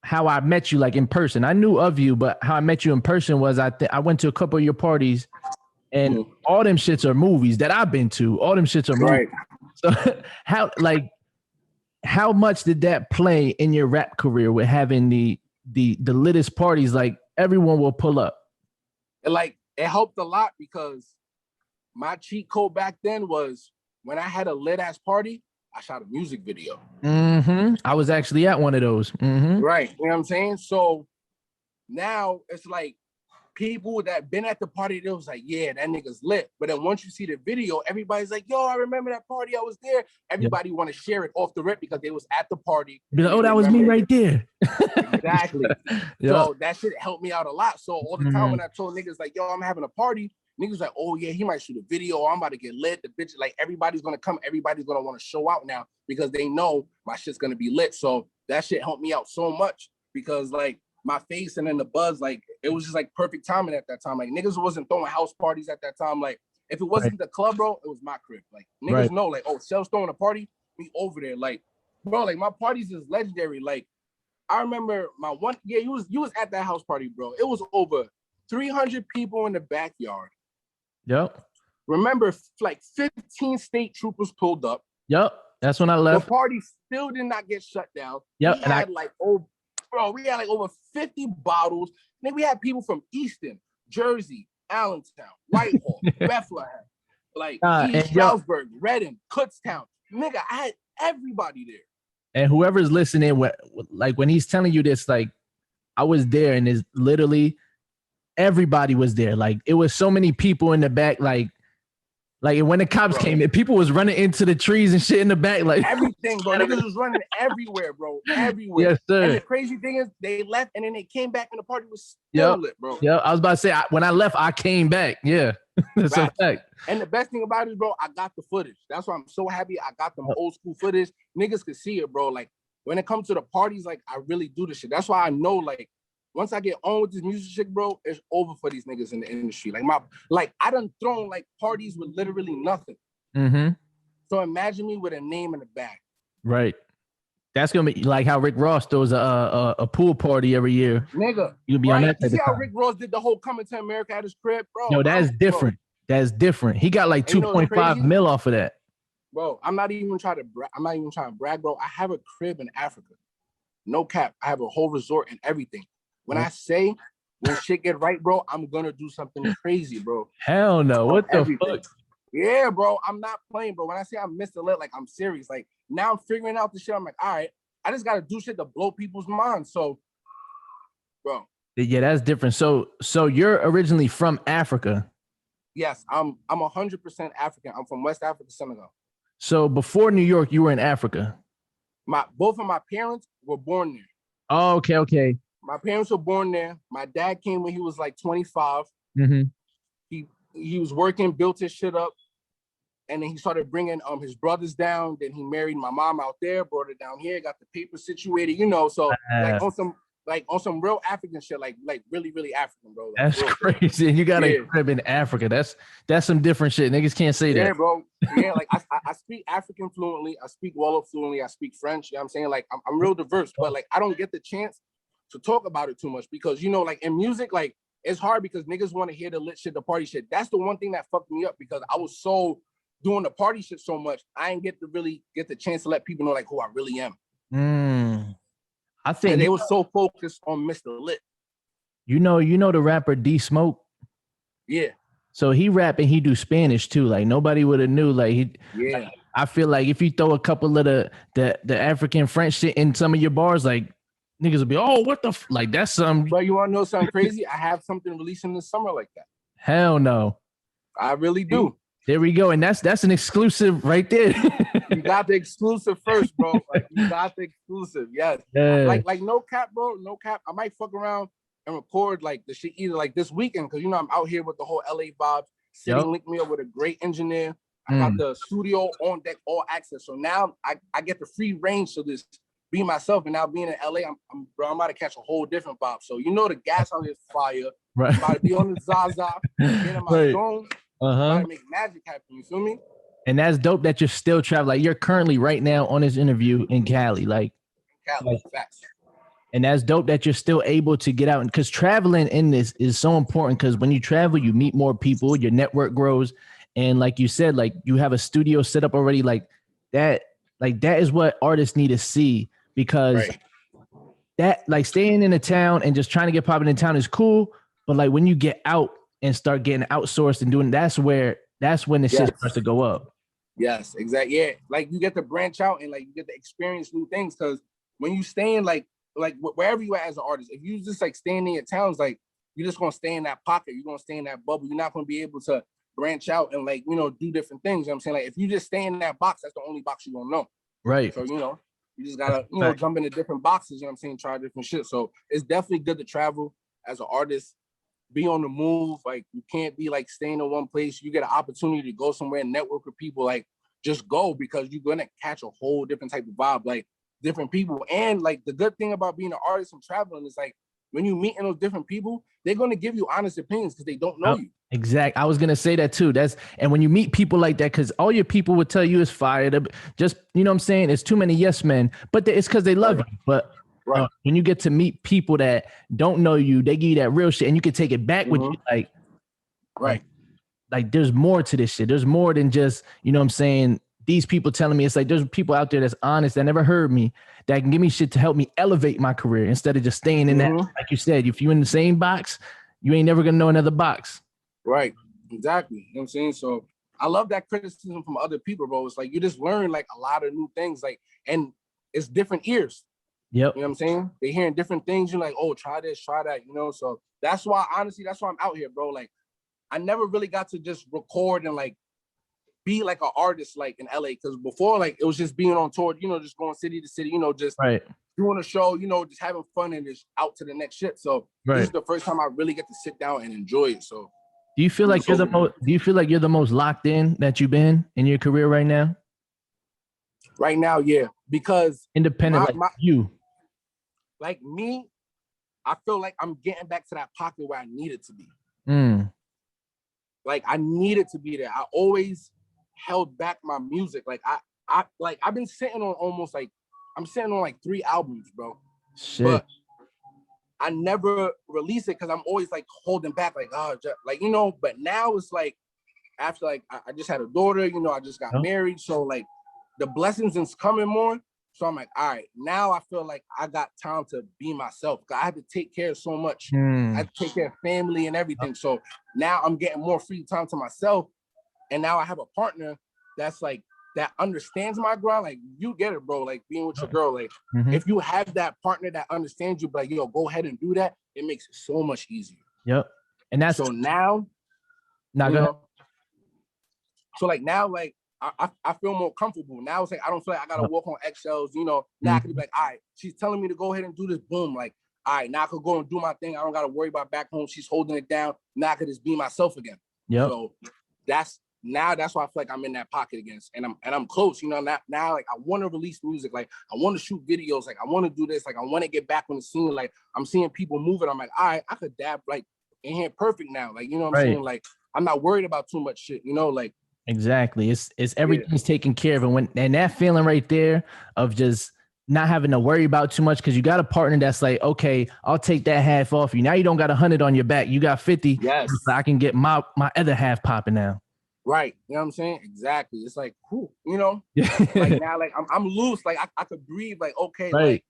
how I met you, like in person. I knew of you, but how I met you in person was I went to a couple of your parties, and all them shits are movies that I've been to. All them shits are movies. So how much did that play in your rap career with having the littest parties? Like everyone will pull up.
It helped a lot because my cheat code back then was when I had a lit ass party, I shot a music video.
I was actually at one of those.
Right. You know what I'm saying? So now it's like people that been at the party, they was like, yeah, that nigga's lit. But then once you see the video, everybody's like, yo, I remember that party. I was there. Everybody want to share it off the rip because they was at the party.
Be like, oh, that was me right there.
Exactly. So that shit helped me out a lot. So all the time when I told niggas like, yo, I'm having a party, niggas like, oh yeah, he might shoot a video. I'm about to get lit. The bitch, like everybody's gonna come. Everybody's gonna want to show out now because they know my shit's gonna be lit. So that shit helped me out so much because like my face and then the buzz, like it was just like perfect timing at that time. Like niggas wasn't throwing house parties at that time. Like if it wasn't the club, bro, it was my crib. Like niggas know, like, oh, Shellz throwing a party, we over there. Like, bro, like my parties is legendary. Like I remember my one, yeah, you was at that house party, bro. It was over 300 people in the backyard.
Yep.
Remember, like 15 state troopers pulled up.
Yep. That's when I left.
The party still did not get shut down.
Yep.
We had like over 50 bottles. Then we had people from Easton, Jersey, Allentown, Whitehall, Bethlehem, like East Stroudsburg, Reading, Kutztown. Nigga, I had everybody there.
And whoever's listening, like when he's telling you this, like I was there, and it's literally everybody was there. Like it was so many people in the back. Like Like when the cops came in, people was running into the trees and shit in the back, like
everything, bro. Niggas was running everywhere, bro. Everywhere.
Yes, sir.
And the crazy thing is, they left and then they came back and the party was still lit, bro.
Yeah, I was about to say when I left, I came back. Yeah, that's a fact.
And the best thing about it is, bro, I got the footage. That's why I'm so happy I got them old school footage. Niggas could see it, bro. Like when it comes to the parties, like I really do this shit. That's why I know, like, once I get on with this music shit, bro, it's over for these niggas in the industry. Like I done thrown like parties with literally nothing.
Mm-hmm.
So imagine me with a name in the back.
Right. That's gonna be like how Rick Ross throws a pool party every year.
Nigga,
you'll be on that.
You see how Rick Ross did the whole Coming to America at his crib, bro?
Yo, that's different. Bro. That's different. He got like 2.5 mil off of that.
Bro, I'm not even trying to brag, bro. I have a crib in Africa. No cap. I have a whole resort and everything. When I say when shit get right, bro, I'm gonna do something crazy, bro.
Hell no. What the fuck?
Yeah, bro. I'm not playing, bro. When I say I'm Mr. Lit, like I'm serious. Like now I'm figuring out the shit. I'm like, all right, I just gotta do shit to blow people's minds. So, bro.
Yeah, that's different. So you're originally from Africa.
Yes, I'm 100% African. I'm from West Africa, Senegal.
So before New York, you were in Africa.
Both of my parents were born there.
Oh, okay.
My parents were born there. My dad came when he was like 25.
Mm-hmm.
He was working, built his shit up. And then he started bringing his brothers down. Then he married my mom out there, brought it down here, got the paper situated, you know. So like on some real African shit, like really, really African, bro. Like,
that's crazy. You got a crib in Africa. That's some different shit. Niggas can't say that.
Yeah, bro. Yeah, like I speak African fluently. I speak Wolof fluently. I speak French. You know what I'm saying? Like I'm real diverse, but like I don't get the chance to talk about it too much because, you know, like in music, like it's hard because niggas want to hear the lit shit, the party shit. That's the one thing that fucked me up because I was so doing the party shit so much, I didn't get the chance to let people know like who I really am.
I think
and they were so focused on Mr. Lit.
You know the rapper D Smoke?
Yeah.
So he rap and he do Spanish too. Like nobody would have knew. Like I feel like if you throw a couple of the African French shit in some of your bars, like niggas will be, oh, what the like that's some.
But you want to know something crazy? I have something releasing this summer like that.
Hell no.
I really do.
There we go. And that's an exclusive right there.
You got the exclusive first, bro. Like you got the exclusive. Yes.
Yeah.
Like no cap, bro. No cap. I might fuck around and record like the shit either like this weekend because you know I'm out here with the whole LA vibes. City linked me up with a great engineer. I got the studio on deck, all access. So now I get the free range to this be myself. And now being in LA, I'm about to catch a whole different vibe. So you know the gas out here is fire.
Right.
I'm about to be on the Zaza, get in my zone. Try to make magic happen. You feel me?
And that's dope that you're still traveling. Like you're currently right now on this interview in Cali.
Facts.
And that's dope that you're still able to get out. And because traveling in this is so important because when you travel, you meet more people, your network grows. And like you said, like you have a studio set up already. Like that is what artists need to see because that like staying in a town and just trying to get popping in town is cool. But like when you get out and start getting outsourced and doing, that's when the shit starts to go up.
Yes, exactly. Yeah, like you get to branch out and like you get to experience new things because when you stay in like wherever you at as an artist, if you just like staying in your towns, like you're just gonna stay in that pocket, you're gonna stay in that bubble. You're not gonna be able to branch out and like, you know, do different things. You know what I'm saying? Like if you just stay in that box, that's the only box you're gonna know.
Right.
So, you know, you just gotta, you know, jump into different boxes, you know what I'm saying, try different shit. So it's definitely good to travel as an artist. Be on the move. Like you can't be like staying in one place. You get an opportunity to go somewhere and network with people. Like just go because you're gonna catch a whole different type of vibe, like different people. And like the good thing about being an artist and traveling is like when you meet those different people, they're gonna give you honest opinions because they don't know you.
Exactly. I was gonna say that too. And when you meet people like that, because all your people would tell you is fire. Just you know what I'm saying? It's too many yes men, but it's because they love you. But when you get to meet people that don't know you, they give you that real shit and you can take it back with you. Like there's more to this shit. There's more than just, you know what I'm saying? These people telling me, it's like, there's people out there that's honest, that never heard me, that can give me shit to help me elevate my career instead of just staying in that. Like you said, if you're in the same box, you ain't never gonna know another box.
Right. Exactly. You know what I'm saying? So I love that criticism from other people, bro. It's like, you just learn like a lot of new things, like, and it's different ears.
Yep.
You know what I'm saying? They're hearing different things. You're like, oh, try this, try that, you know? So that's why, honestly, that's why I'm out here, bro. Like, I never really got to just record and like be like an artist like in LA. Because before, like it was just being on tour, you know, just going city to city, you know, just doing a show, you know, just having fun and just out to the next shit. So this is the first time I really get to sit down and enjoy it. So
do you feel like you're the most? Do you feel like you're the most locked in that you've been in your career right now?
Right now, yeah, because
independent,
like me, I feel like I'm getting back to that pocket where I needed to be. Like I needed to be there. I always held back my music. Like I've been sitting on almost like I'm sitting on like 3 albums, bro.
Shit.
But I never release it because I'm always like holding back, like like you know. But now it's like after like I just had a daughter, you know, I just got married, so like the blessings is coming more. So I'm like, all right, now I feel like I got time to be myself. I had to take care of so much. I had to take care of family and everything. So now I'm getting more free time to myself. And now I have a partner that's like, that understands my grind. Like, you get it, bro. Like being with your girl, like if you have that partner that understands you, but like, yo, go ahead and do that, it makes it so much easier.
Yep. And that's
so now, so like now, like, I feel more comfortable. Now it's like, I don't feel like I got to walk on eggshells, you know. Now I could be like, all right, she's telling me to go ahead and do this, boom. Like, all right, now I could go and do my thing. I don't got to worry about back home. She's holding it down. Now I could just be myself again.
Yeah.
So that's why I feel like I'm in that pocket again. And I'm close, you know. Now like I want to release music. Like I want to shoot videos. Like I want to do this. Like I want to get back on the scene. Like I'm seeing people moving. I'm like, all right, I could dab like in here perfect now. Like, you know what I'm saying? Like I'm not worried about too much shit, you know, like.
Exactly. It's everything's taken care of. And that feeling right there of just not having to worry about too much, because you got a partner that's like, okay, I'll take that half off you. Now you don't got 100 on your back. You got 50.
Yes.
So I can get my other half popping now.
Right. You know what I'm saying? Exactly. It's like, whew, you know, like now, like I'm loose. Like I could breathe. Like, okay, like,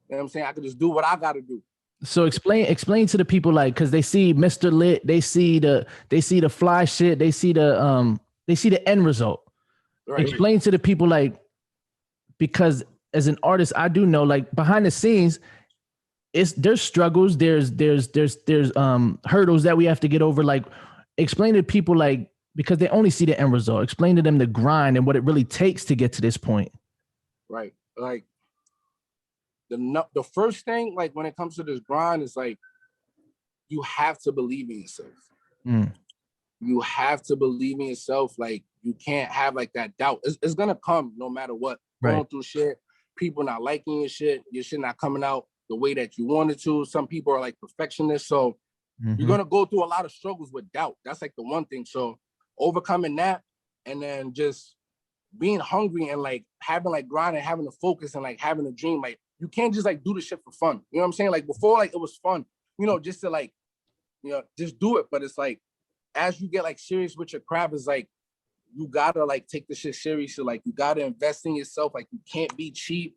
you know what I'm saying? I could just do what I got to do.
So explain to the people, like, because they see Mr. Lit, they see the fly shit, they see the end result. Right. Explain to the people, like, because as an artist, I do know, like, behind the scenes, there's struggles, there's hurdles that we have to get over. Like, explain to people, like, because they only see the end result. Explain to them the grind and what it really takes to get to this point. Right.
Like the first thing, like when it comes to this grind, is like you have to believe in yourself. You have to believe in yourself. Like you can't have like that doubt. It's gonna come no matter what. Going through shit, people not liking your shit not coming out the way that you wanted to. Some people are like perfectionists, so you're gonna go through a lot of struggles with doubt. That's like the one thing. So overcoming that, and then just being hungry and like having like grind and having a focus and like having a dream. Like you can't just like do the shit for fun. You know what I'm saying? Like before, like it was fun, you know, just to like, you know, just do it. But it's like, as you get like serious with your craft, is like you gotta like take the shit seriously. Like you gotta invest in yourself. Like you can't be cheap.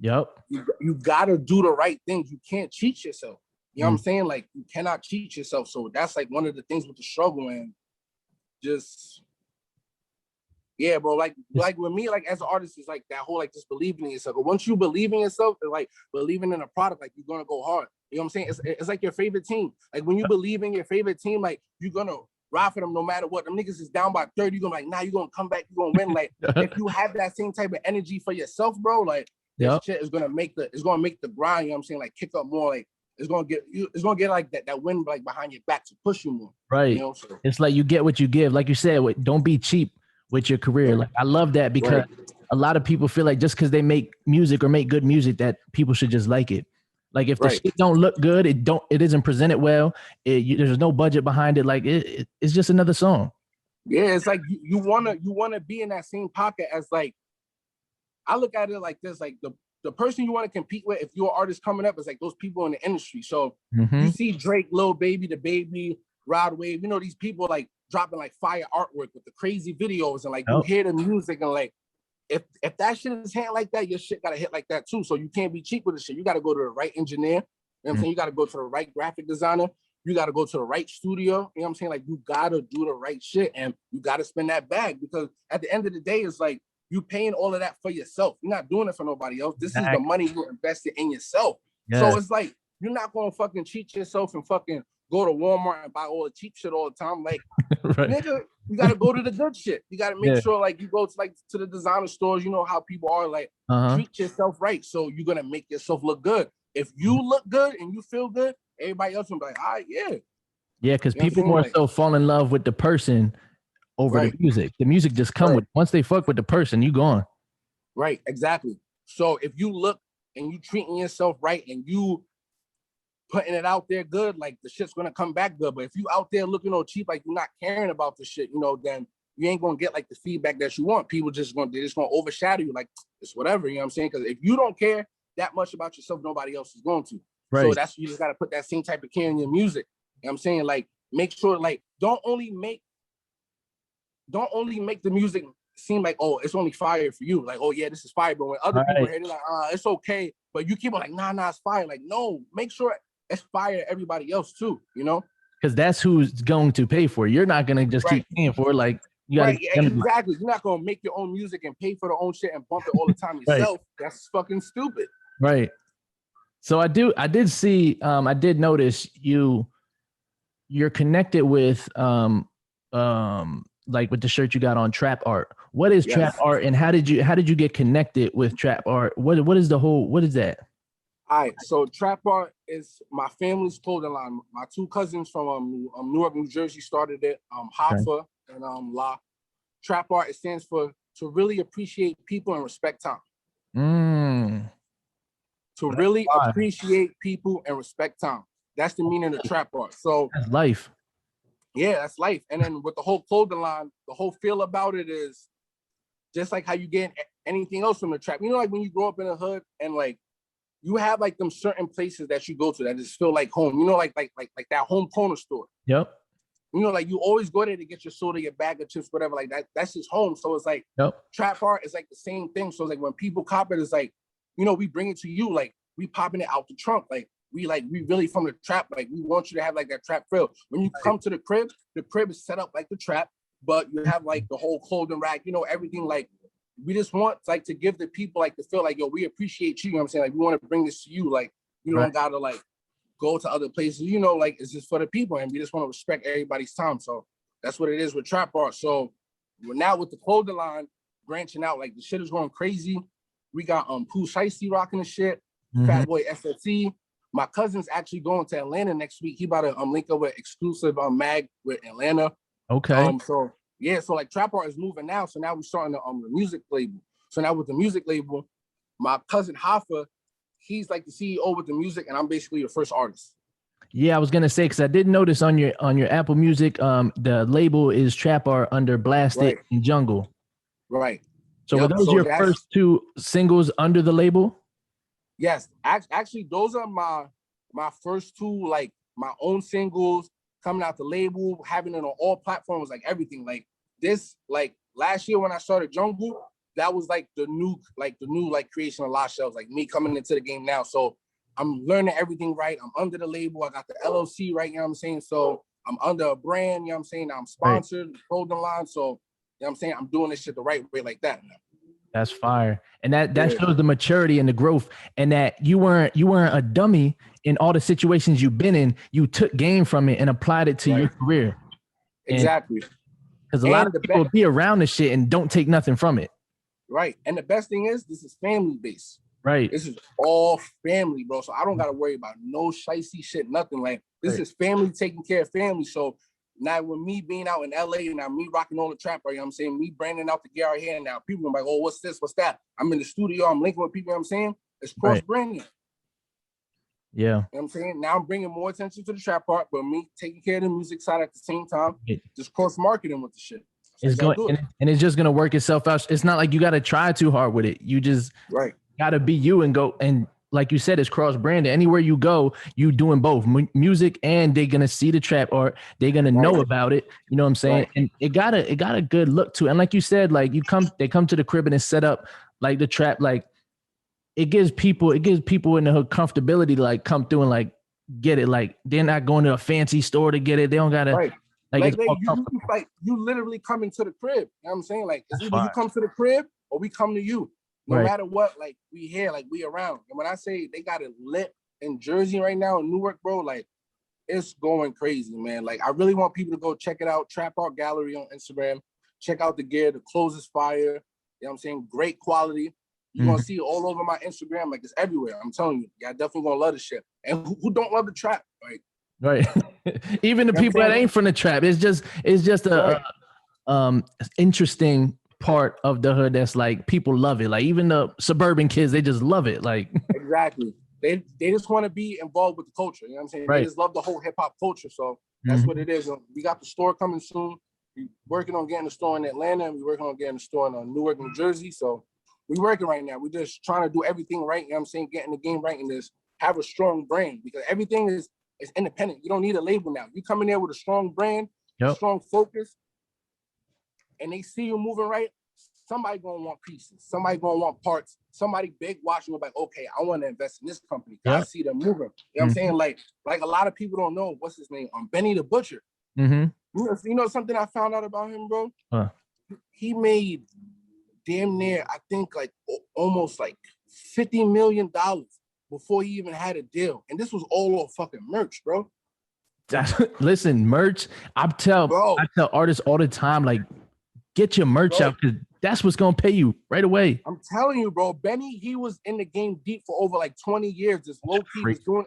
Yep.
You gotta do the right things. You can't cheat yourself. You know what I'm saying? Like you cannot cheat yourself. So that's like one of the things with the struggle. And just bro, like with me, like as an artist, is like that whole like just believing in yourself. But once you believe in yourself, and like believing in a product, like you're gonna go hard. You know what I'm saying? It's like your favorite team. Like when you believe in your favorite team, like you're gonna ride for them no matter what. Them niggas is down by 30. You're gonna like, nah, you're gonna come back, you're gonna win. Like if you have that same type of energy for yourself, bro, like this shit is gonna make the grind, you know what I'm saying? Like kick up more, like it's gonna get like that wind like behind your back to push you more.
Right.
You know? So,
it's like you get what you give. Like you said, don't be cheap with your career. Like I love that, because a lot of people feel like just because they make music or make good music that people should just like it. Like if the shit don't look good, it isn't presented well, there's no budget behind it. Like it's just another song.
Yeah, it's like you wanna be in that same pocket as like, I look at it like this, like the person you want to compete with, if you're an artist coming up, is like those people in the industry. So you see Drake, Lil Baby, The Baby, Rod Wave, you know, these people like dropping like fire artwork with the crazy videos, and like you hear the music, and like if that shit is hitting like that, your shit gotta hit like that too. So you can't be cheap with the shit. You gotta go to the right engineer. You know what I'm saying? You gotta go to the right graphic designer. You gotta go to the right studio. You know what I'm saying? Like you gotta do the right shit, and you gotta spend that bag, because at the end of the day, it's like you paying all of that for yourself. You're not doing it for nobody else. This is the money you invested in yourself. So it's like you're not gonna fucking cheat yourself and fucking go to Walmart and buy all the cheap shit all the time. Like,
Right.
nigga, you gotta go to the good shit. You gotta make sure like you go to like to the designer stores. You know how people are, like treat yourself right. So you're gonna make yourself look good. If you look good and you feel good, everybody else will be like, all right, yeah.
Yeah, because
You know
people more so fall in love with the person over the music. The music just come with, once they fuck with the person, you gone.
Right, exactly. So if you look and you treating yourself right and you putting it out there good, like the shit's gonna come back good. But if you out there looking all cheap, like you're not caring about the shit, you know, then you ain't gonna get like the feedback that you want. People they're just gonna overshadow you, like it's whatever, you know what I'm saying? Because if you don't care that much about yourself, nobody else is going to.
Right.
So that's, you just gotta put that same type of care in your music. You know what I'm saying? Like, make sure, like, don't only make the music seem like, oh, it's only fire for you. Like, oh yeah, this is fire. But when other people hear it, like, it's okay. But you keep on like, nah, it's fire. Like, no, make sure it's fire to everybody else too, you know?
Because that's who's going to pay for it. You're not gonna just keep paying for it. Like, you gotta
exactly. You're not gonna make your own music and pay for the own shit and bump it all the time yourself. That's fucking stupid.
Right. So I did see, I did notice you're connected with like with the shirt you got on Trap Art. What is Trap Art, and how did you get connected with Trap Art? What is that?
All right, so Trap Art is my family's clothing line. My two cousins from Newark, New Jersey started it. Hoffa and La. Trap Art, it stands for to really appreciate people and respect time. To really appreciate people and respect time. That's the meaning of Trap Art. So
that's life.
Yeah, that's life. And then with the whole clothing line, the whole feel about it is just like how you get anything else from the trap. You know, like when you grow up in a hood and like you have like them certain places that you go to that just feel like home. You know, like that home corner store.
Yep.
You know, like you always go there to get your soda, your bag of chips, whatever. Like that's just home. So it's like Trap Art is like the same thing. So like when people cop it, it's like, you know, we bring it to you, like we popping it out the trunk, like we really from the trap, like we want you to have like that trap feel. When you come to the crib is set up like the trap, but you have like the whole clothing rack, you know, everything. Like we just want like to give the people like to feel like, yo, we appreciate you, you know what I'm saying? Like we want to bring this to you, like you don't gotta like go to other places, you know, like it's just for the people and we just want to respect everybody's time. So that's what it is with Trap Art. So now with the clothing line branching out, like the shit is going crazy. We got Pooh Shiesty rocking the shit, Fat Boy SFT. My cousin's actually going to Atlanta next week. He about to link up with exclusive mag with Atlanta.
Okay.
So yeah, so like Trap Art is moving now. So now we're starting the music label. So now with the music label, my cousin Hoffa, he's like the CEO with the music, and I'm basically the first artist.
Yeah, I was gonna say because I did notice on your Apple Music, the label is Trap Art under Blasted and Jungle.
Right.
So were those your first two singles under the label?
Yes, actually, those are my first two, like my own singles coming out the label, having it on all platforms, like everything. Like this, like last year when I started Jungle, that was like the new creation of Lass Shellz, like me coming into the game now. So I'm learning everything right. I'm under the label. I got the LLC right, you know what I'm saying? So I'm under a brand, you know what I'm saying? I'm sponsored, clothing line. So, you know what I'm saying? I'm doing this shit the right way like that now.
That's fire. And that shows the maturity and the growth, and that you weren't a dummy in all the situations you've been in. You took game from it and applied it to your career.
Exactly.
Because a lot of people be around the shit and don't take nothing from it.
Right. And the best thing is this is family based.
Right.
This is all family, bro. So I don't gotta worry about no shicey shit, nothing. Like this is family taking care of family. So now with me being out in LA and now me rocking all the trap, right, you know what I'm saying? Me branding out the gear right here now. People are like, oh, what's this? What's that? I'm in the studio, I'm linking with people, you know what I'm saying? It's cross-branding.
Yeah.
You know what I'm saying? Now I'm bringing more attention to the trap part, but me taking care of the music side at the same time, just cross-marketing with the shit.
It's going, and it's just going to work itself out. It's not like you got to try too hard with it. You just got to be you and go. And like you said, it's cross-branded. Anywhere you go, you doing both music, and they're going to see the trap art. They're going to know about it. You know what I'm saying? And it got a good look to it. And like you said, like they come to the crib and it's set up like the trap. Like it gives people in the hood comfortability to like come through and like get it. Like they're not going to a fancy store to get it. They don't got to. Like
you literally come into the crib. You know what I'm saying? Like it's either you come to the crib or we come to you. No matter what, like we here, like we around. And when I say they got it lit in Jersey right now in Newark, bro, like
it's going crazy, man. Like, I really want people to go check it out. Trap Art Gallery on Instagram. Check out the gear. The clothes is fire. You know what I'm saying? Great quality. You're gonna see it all over my Instagram. Like, it's everywhere. I'm telling you. Y'all definitely gonna love the shit. And who don't love the trap? Like,
right. Even the people that ain't from the trap. It's just a interesting part of the hood that's like people love it. Like, even the suburban kids, they just love it. Like,
exactly. They just want to be involved with the culture. You know what I'm saying?
Right.
They just love the whole hip hop culture. So that's what it is. We got the store coming soon. We're working on getting the store in Atlanta, and we're working on getting the store in Newark, New Jersey. So we're working right now. We're just trying to do everything right. You know what I'm saying? Getting the game right, and this have a strong brand, because everything is independent. You don't need a label now. You come in there with a strong brand, strong focus, and they see you moving right. Somebody gonna want pieces. Somebody gonna want parts. Somebody big watching will be like, okay, I want to invest in this company. I see them moving. You know what I'm saying? Like a lot of people don't know what's his name. Benny the Butcher. You know something I found out about him, bro? He made damn near, I think, like almost like $50 million before he even had a deal, and this was all fucking merch, bro.
Listen, merch. I tell artists all the time, like, get your merch out, because that's what's gonna pay you right away.
I'm telling you, bro. Benny, he was in the game deep for over like 20 years. This low key was doing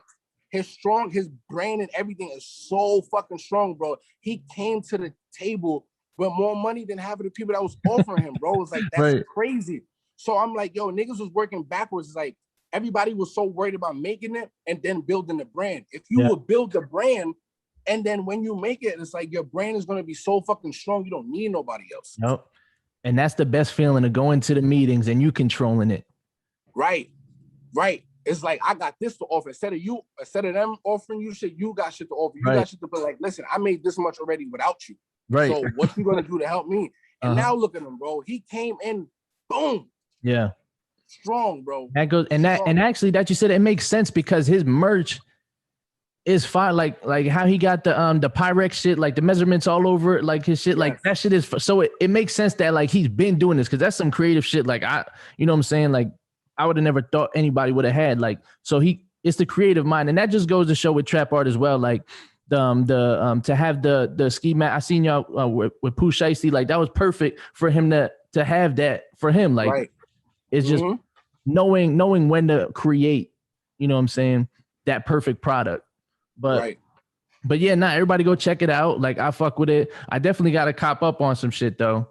his brand and everything is so fucking strong, bro. He came to the table with more money than half of the people that was offering him, bro. It's like, that's crazy. So I'm like, yo, niggas was working backwards. It's like everybody was so worried about making it and then building the brand. If you would build the brand, and then when you make it, it's like your brand is gonna be so fucking strong, you don't need nobody else.
Nope. And that's the best feeling, of going to the meetings and you controlling it.
Right. It's like, I got this to offer. Instead of them offering you shit, you got shit to offer. You got shit to be like, listen, I made this much already without you.
Right.
So what you gonna do to help me? And now look at him, bro. He came in, boom.
Yeah.
Strong, bro.
That goes, and actually that you said, it makes sense, because his merch is fine. Like how he got the Pyrex shit, like the measurements all over it, like his shit, like that shit is so it makes sense that like he's been doing this, because that's some creative shit. Like you know what I'm saying? Like, I would have never thought anybody would have had, like, so it's the creative mind. And that just goes to show with trap art as well. Like to have the ski mat, I seen y'all with Pooh Shiesty, like that was perfect for him to have that for him. Like it's just knowing when to create, you know what I'm saying, that perfect product. But yeah, everybody go check it out. Like, I fuck with it. I definitely got to cop up on some shit though.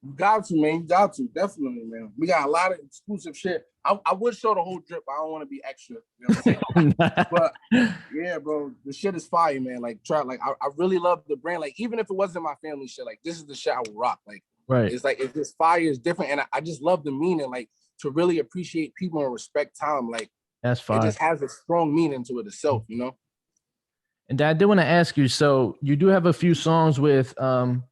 You got to, man. You got to, definitely, man. We got a lot of exclusive shit. I would show the whole drip, but I don't want to be extra. You know what I'm saying? But yeah, bro, the shit is fire, man. Like, I really love the brand. Like, even if it wasn't my family shit, like, this is the shit I would rock. Like, it's like, if this fire is different, and I just love the meaning, like, to really appreciate people and respect time. Like,
that's fine.
It just has a strong meaning to it itself, you know?
And I did want to ask you, so you do have a few songs with, you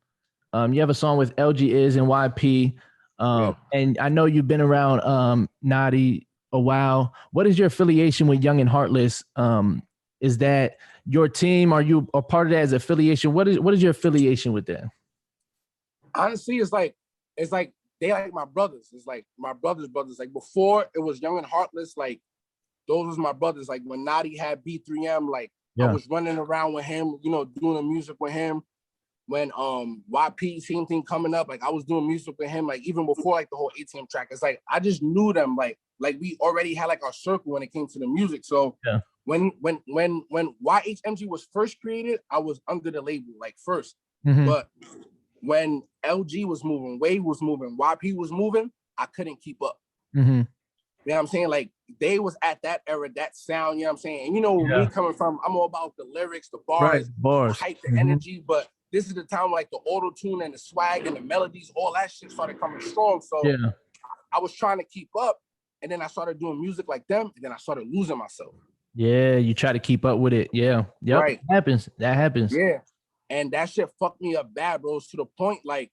have a song with LG Is and YP, and I know you've been around Naughty a while. What is your affiliation with Young and Heartless? Is that your team? Are you a part of that as affiliation? What is your affiliation with that?
Honestly, it's like they like my brothers. It's like my brothers. Like, before it was Young and Heartless, like those was my brothers. Like, when Naughty had B3M, like I was running around with him, you know, doing the music with him. When YP, same thing coming up, like I was doing music with him, like even before like the whole ATM track. It's like I just knew them, like we already had like our circle when it came to the music. So when YHMG was first created, I was under the label like first. But when LG was moving, Wade was moving, YP was moving, I couldn't keep up. You know what I'm saying? Like, they was at that era, that sound, you know what I'm saying? And you know, me coming from, I'm all about the lyrics, the bars, the hype, the energy, but this is the time like the auto-tune and the swag and the melodies, all that shit started coming strong. So I was trying to keep up, and then I started doing music like them, and then I started losing myself.
Yeah, you try to keep up with it. Yeah. Yep. Right. That happens.
Yeah. And that shit fucked me up bad, bro. To the point, like,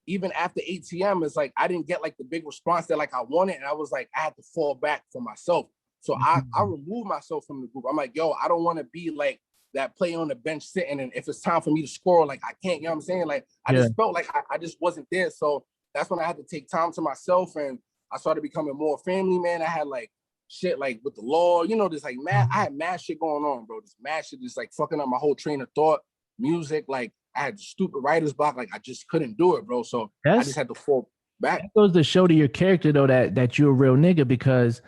even after ATM, it's like I didn't get like the big response that like I wanted, and I was like, I had to fall back for myself. So I removed myself from the group. I'm like, yo, I don't want to be like that player on the bench sitting, and if it's time for me to score, like I can't, you know what I'm saying? Like I just felt like I just wasn't there. So that's when I had to take time to myself, and I started becoming more family man. I had like shit like with the law, you know, there's like mad, I had mad shit going on, bro. This mad shit is like fucking up my whole train of thought, music, like I had stupid writer's block, like I just couldn't do it, bro. So I just had to fall back.
That goes to show to your character though that you're a real nigga, because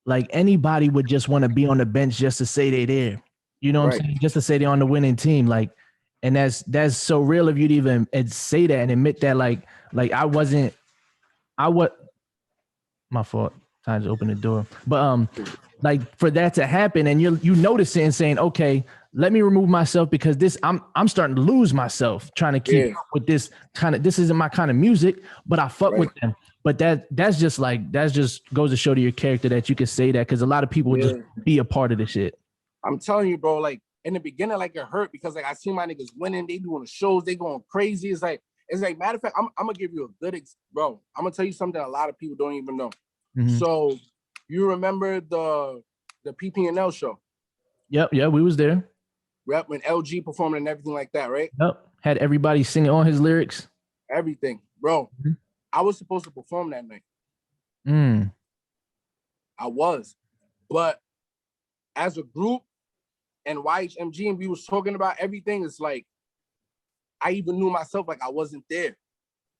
like anybody would just want to be on the bench just to say they there. You know what I'm saying? Just to say they're on the winning team. Like, and that's so real of you to even say that and admit that like my fault. Time to open the door. But like for that to happen and you notice it and saying, okay, let me remove myself because this I'm starting to lose myself trying to keep up with this isn't my kind of music, but I fuck with them. But that's just goes to show to your character that you can say that, because a lot of people would just be a part of the shit. I'm
telling you, bro, like in the beginning, like it hurt because like I see my niggas winning, they doing the shows, they going crazy. It's like matter of fact, I'm gonna give you a good bro. I'm gonna tell you something a lot of people don't even know. Mm-hmm. So you remember the PP&L show? Yep, we was there. Yep, when LG performed and everything like that, right? Yep, had everybody singing all his lyrics. Everything, bro. Mm-hmm. I was supposed to perform that night. I was, but as a group and YHMG and we was talking about everything, it's like I even knew myself like I wasn't there.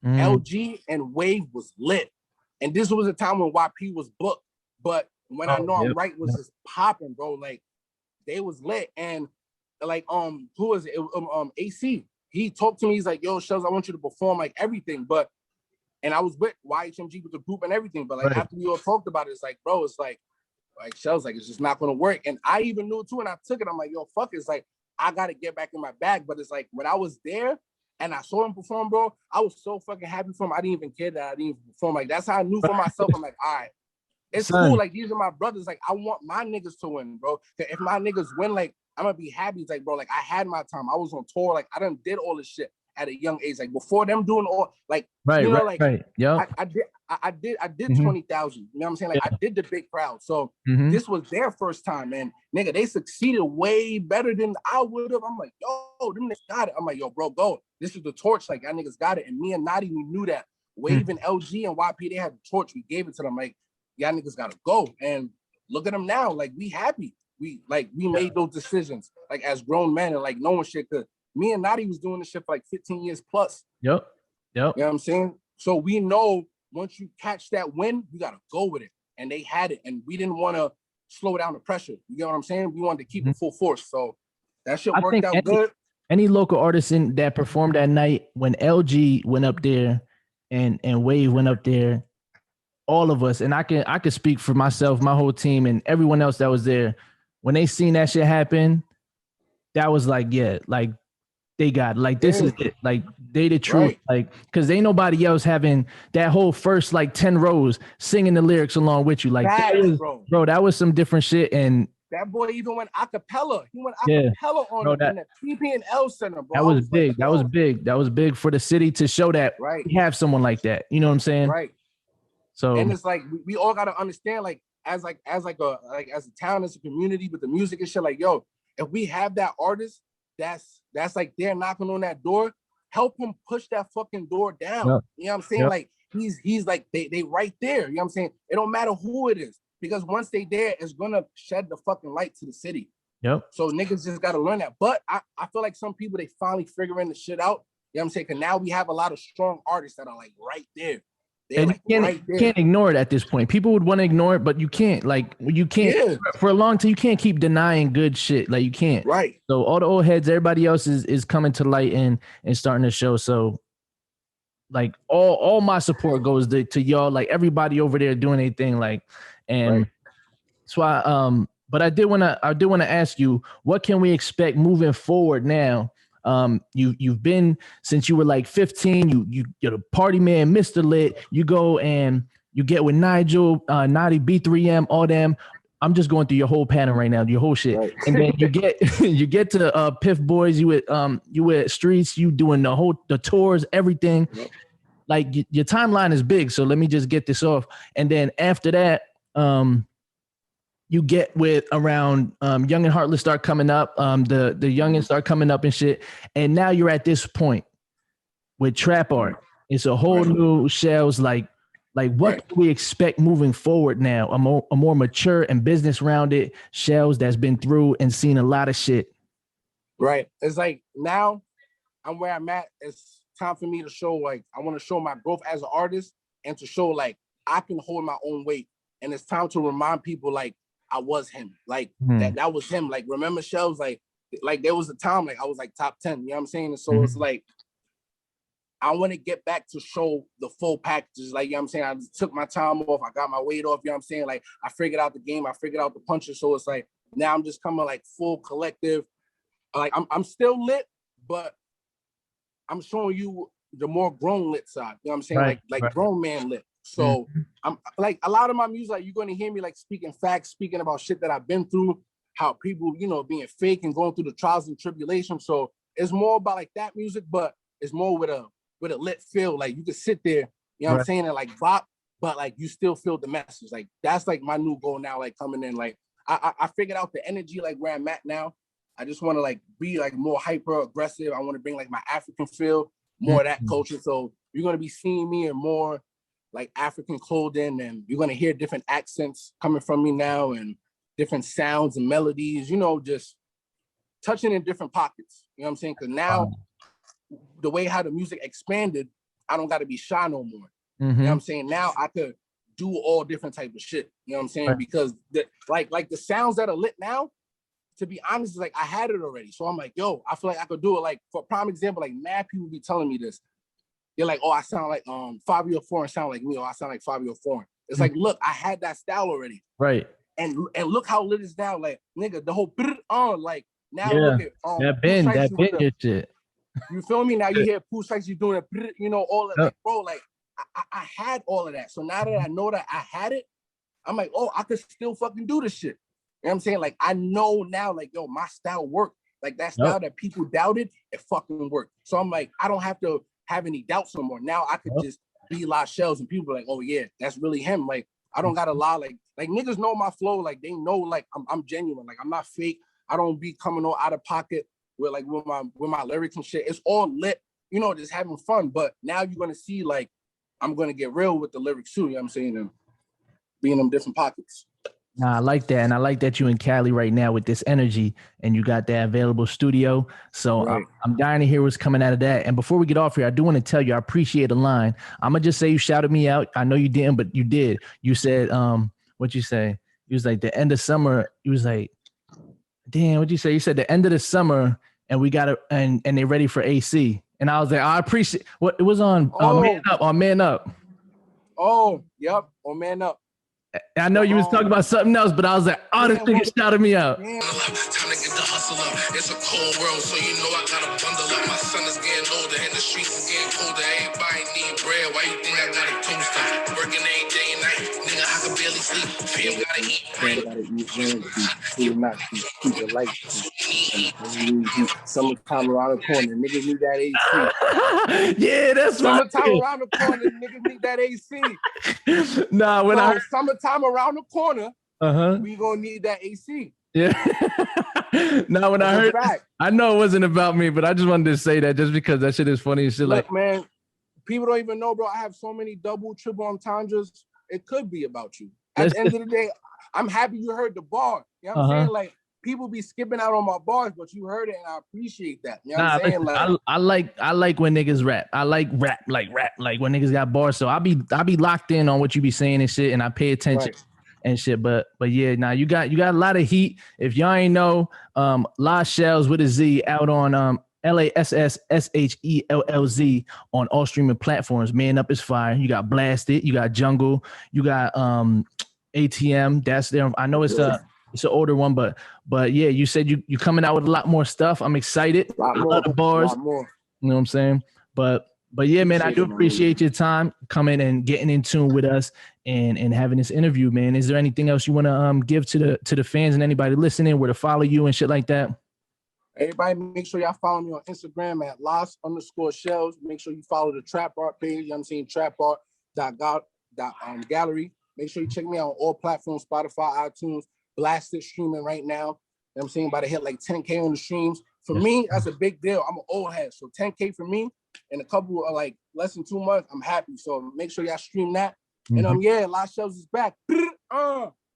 LG and Wave was lit. And this was a time when YP was booked. But when I know I'm right was just popping, bro. Like they was lit. And like who was it? AC. He talked to me, he's like, yo, Shellz, I want you to perform like everything. And I was with YHMG with the group and everything. But like after we all talked about it, it's like, bro, it's like Shellz, like it's just not gonna work. And I even knew it too, and I took it. I'm like, yo, fuck it. It's like I gotta get back in my bag. But it's like when I was there and I saw him perform, bro, I was so fucking happy for him. I didn't even care that I didn't even perform. Like that's how I knew for myself. I'm like, all right, it's cool. Like these are my brothers. Like I want my niggas to win, bro. If my niggas win, like I'm gonna be happy. It's like, bro, like I had my time. I was on tour. Like I done did all this shit at a young age. Like before them doing all, like Yeah, I did 20,000. You know what I'm saying? Like I did the big crowd. So this was their first time, and nigga, they succeeded way better than I would have. I'm like, yo, them niggas got it. I'm like, yo, bro, go. This is the torch. Like y'all niggas got it. And me and Nadi, we knew that. Wave and LG and YP, they had the torch. We gave it to them. Like y'all niggas gotta go. And look at them now. Like we happy. We made those decisions like as grown men and like no one shit could. Me and Nadi was doing this shit for like 15 years plus. Yep. You know what I'm saying? So we know once you catch that win, you got to go with it. And they had it. And we didn't want to slow down the pressure. You get what I'm saying? We wanted to keep it full force. So that shit worked out good. Any local artist that performed that night, when LG went up there and Wave went up there, all of us, and I could speak for myself, my whole team, and everyone else that was there, when they seen that shit happen, that was like, yeah, like, they got like this is it. Like they the truth, like because ain't nobody else having that whole first like 10 rows singing the lyrics along with you. Like that was, bro, that was some different shit. And that boy even went acapella. He went acapella on the PP&L Center, bro. That was big. That was big. That was big for the city to show that we have someone like that. You know what I'm saying? Right. So and it's like we all gotta understand, like as a town, as a community with the music and shit. Like yo, if we have that artist, that's like they're knocking on that door, help him push that fucking door down. Yep. You know what I'm saying? Yep. Like he's like they right there. You know what I'm saying? It don't matter who it is, because once they there, it's gonna shed the fucking light to the city. Yep. So niggas just gotta learn that. But I feel like some people, they finally figuring the shit out. You know what I'm saying? Cause now we have a lot of strong artists that are like right there. And like you can't ignore it at this point. People would want to ignore it, but you can't. Like you can't for a long time. You can't keep denying good shit. Like you can't. Right. So all the old heads, everybody else is coming to light and starting to show. So like all my support goes to y'all. Like everybody over there doing their thing. Like and that's why. But I did want to ask you, what can we expect moving forward now? You've been since you were like 15. You're the party man, Mr. Lit. You go and you get with Nigel, Naughty, B3M, all them. I'm just going through your whole pattern right now, your whole shit. Right. And then you get to Pith Boys. You with Streets. You doing the tours, everything. Yep. Like your timeline is big. So let me just get this off. And then after that, you get with around Young and Heartless start coming up, the youngins start coming up and shit. And now you're at this point with trap art. It's a whole new Shellz, like
Like, what can we expect moving forward now? A more mature and business rounded Shellz that's been through and seen a lot of shit.
Right. It's like now I'm where I'm at. It's time for me to show, like, I want to show my growth as an artist and to show, like, I can hold my own weight. And it's time to remind people, like, I was him. Like, that was him. Like, remember Shellz? Like there was a time, like, I was, like, top 10. You know what I'm saying? And so it's like, I want to get back to show the full packages. Like, you know what I'm saying? I just took my time off. I got my weight off. You know what I'm saying? Like, I figured out the game. I figured out the punches. So it's like, now I'm just coming, like, full collective. Like, I'm still lit, but I'm showing you the more grown lit side. You know what I'm saying? Like grown man lit. So I'm like, a lot of my music, like, you're going to hear me, like, speaking facts, speaking about shit that I've been through, how people, you know, being fake and going through the trials and tribulations. So it's more about, like, that music, but it's more with a lit feel. Like, you can sit there, you know what I'm saying, and, like, bop, but, like, you still feel the message. Like, that's, like, my new goal now, like, coming in. Like, I figured out the energy, like, where I'm at now. I just want to, like, be, like, more hyper aggressive. I want to bring, like, my African feel, more of that culture. So you're going to be seeing me in more, like, African clothing, and you're going to hear different accents coming from me now and different sounds and melodies, you know, just touching in different pockets. You know what I'm saying? Because now the way how the music expanded, I don't got to be shy no more. You know what I'm saying? Now I could do all different type of shit. You know what I'm saying? Because like the sounds that are lit now, to be honest, is like, I had it already. So I'm like, yo, I feel like I could do it. Like, for prime example, like, mad people be telling me this. They're like, oh, I sound like Fabio Foreign sound like me, or I sound like Fabio Foreign. It's like, look, I had that style already.
Right.
And look how lit it's now. Like, nigga, the whole on, like, now look at
that been your shit.
You feel me? Now you hear Pooh Strikes, you doing it, you know, all that. Like, bro, like, I had all of that. So now that I know that I had it, I'm like, oh, I could still fucking do this shit. You know what I'm saying? Like, I know now, like, yo, my style worked. Like, that style that people doubted, it fucking worked. So I'm like, I don't have to have any doubts no more. Now I could just be Lass Shellz, and people are like, oh yeah, that's really him. Like, I don't gotta lie. Like niggas know my flow. Like, they know, like, I'm genuine. Like, I'm not fake. I don't be coming all out of pocket with my lyrics and shit. It's all lit, you know, just having fun. But now you're gonna see, like, I'm gonna get real with the lyrics too. You know what I'm saying? And be in them different pockets.
Nah, I like that. And I like that you in Cali right now with this energy and you got that available studio. So I'm dying to hear what's coming out of that. And before we get off here, I do want to tell you, I appreciate a line. I'm going to just say you shouted me out. I know you didn't, but you did. You said, what'd you say? You was like, the end of summer. You was like, damn, what'd you say? You said the end of the summer and we got it and they're ready for AC. And I was like, I appreciate what it was on Man Up.
Oh, yep. On Man Up.
I know you was talking about something else, but I was like, oh, this nigga shouted me out.
Time to get the hustle up. It's a cold world, so you know I gotta bundle up. My son is getting older and the streets is getting colder. Everybody need bread. Why you think I got a toaster? Working every day and night. Nigga, I can barely sleep. Fam gotta eat.
Keep the lights. Summertime around the corner. Niggas need that AC.
Yeah, that's
summertime around the corner. Niggas need that AC.
Nah, when I
summertime around the corner, we gonna need that AC.
Yeah. Now, when I heard, I know it wasn't about me, but I just wanted to say that just because that shit is funny and shit.
Look,
like,
man, people don't even know, bro. I have so many double, triple entendres. It could be about you. At the end of the day, I'm happy you heard the bar. You know what I'm saying? Like, people be skipping out on my bars, but you heard it, and I appreciate that. You know what I'm saying?
Like, I like when niggas rap. I like rap, like when niggas got bars. So I'll be locked in on what you be saying and shit, and I pay attention. Right. And shit, but yeah, now you got a lot of heat. If y'all ain't know, Lass Shellz with a Z out on LassShellz on all streaming platforms. Man Up is fire. You got Blasted, you got Jungle, you got ATM. That's there. I know it's an older one, but yeah, you said you coming out with a lot more stuff. I'm excited. A lot of bars. You know what I'm saying? But yeah, man, I do appreciate your time coming and getting in tune with us and having this interview, man. Is there anything else you want to give to the fans and anybody listening, where to follow you and shit like that?
Everybody, make sure y'all follow me on Instagram at Lass_Shellz. Make sure you follow the Trap Art page. You know what I'm saying? Trap Art gallery. Make sure you check me out on all platforms, Spotify, iTunes, Blasted streaming right now. You know what I'm saying? About to hit like 10K on the streams. For me, that's a big deal. I'm an old head. So 10K for me in a couple of like less than 2 months, I'm happy. So make sure y'all stream that. And yeah, Lass Shellz is back.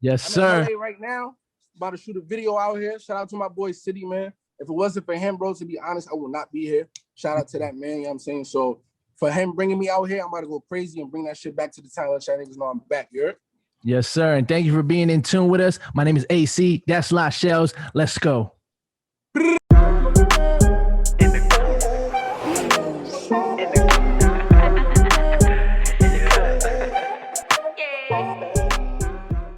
Yes,
I'm
sir.
in LA right now. About to shoot a video out here. Shout out to my boy City, man. If it wasn't for him, bro, to be honest, I would not be here. Shout out to that man, you know what I'm saying? So for him bringing me out here, I'm about to go crazy and bring that shit back to the town. Let y'all niggas know I'm back, you heard?
Yes, sir. And thank you for being in tune with us. My name is AC. That's Lass Shellz. Let's go.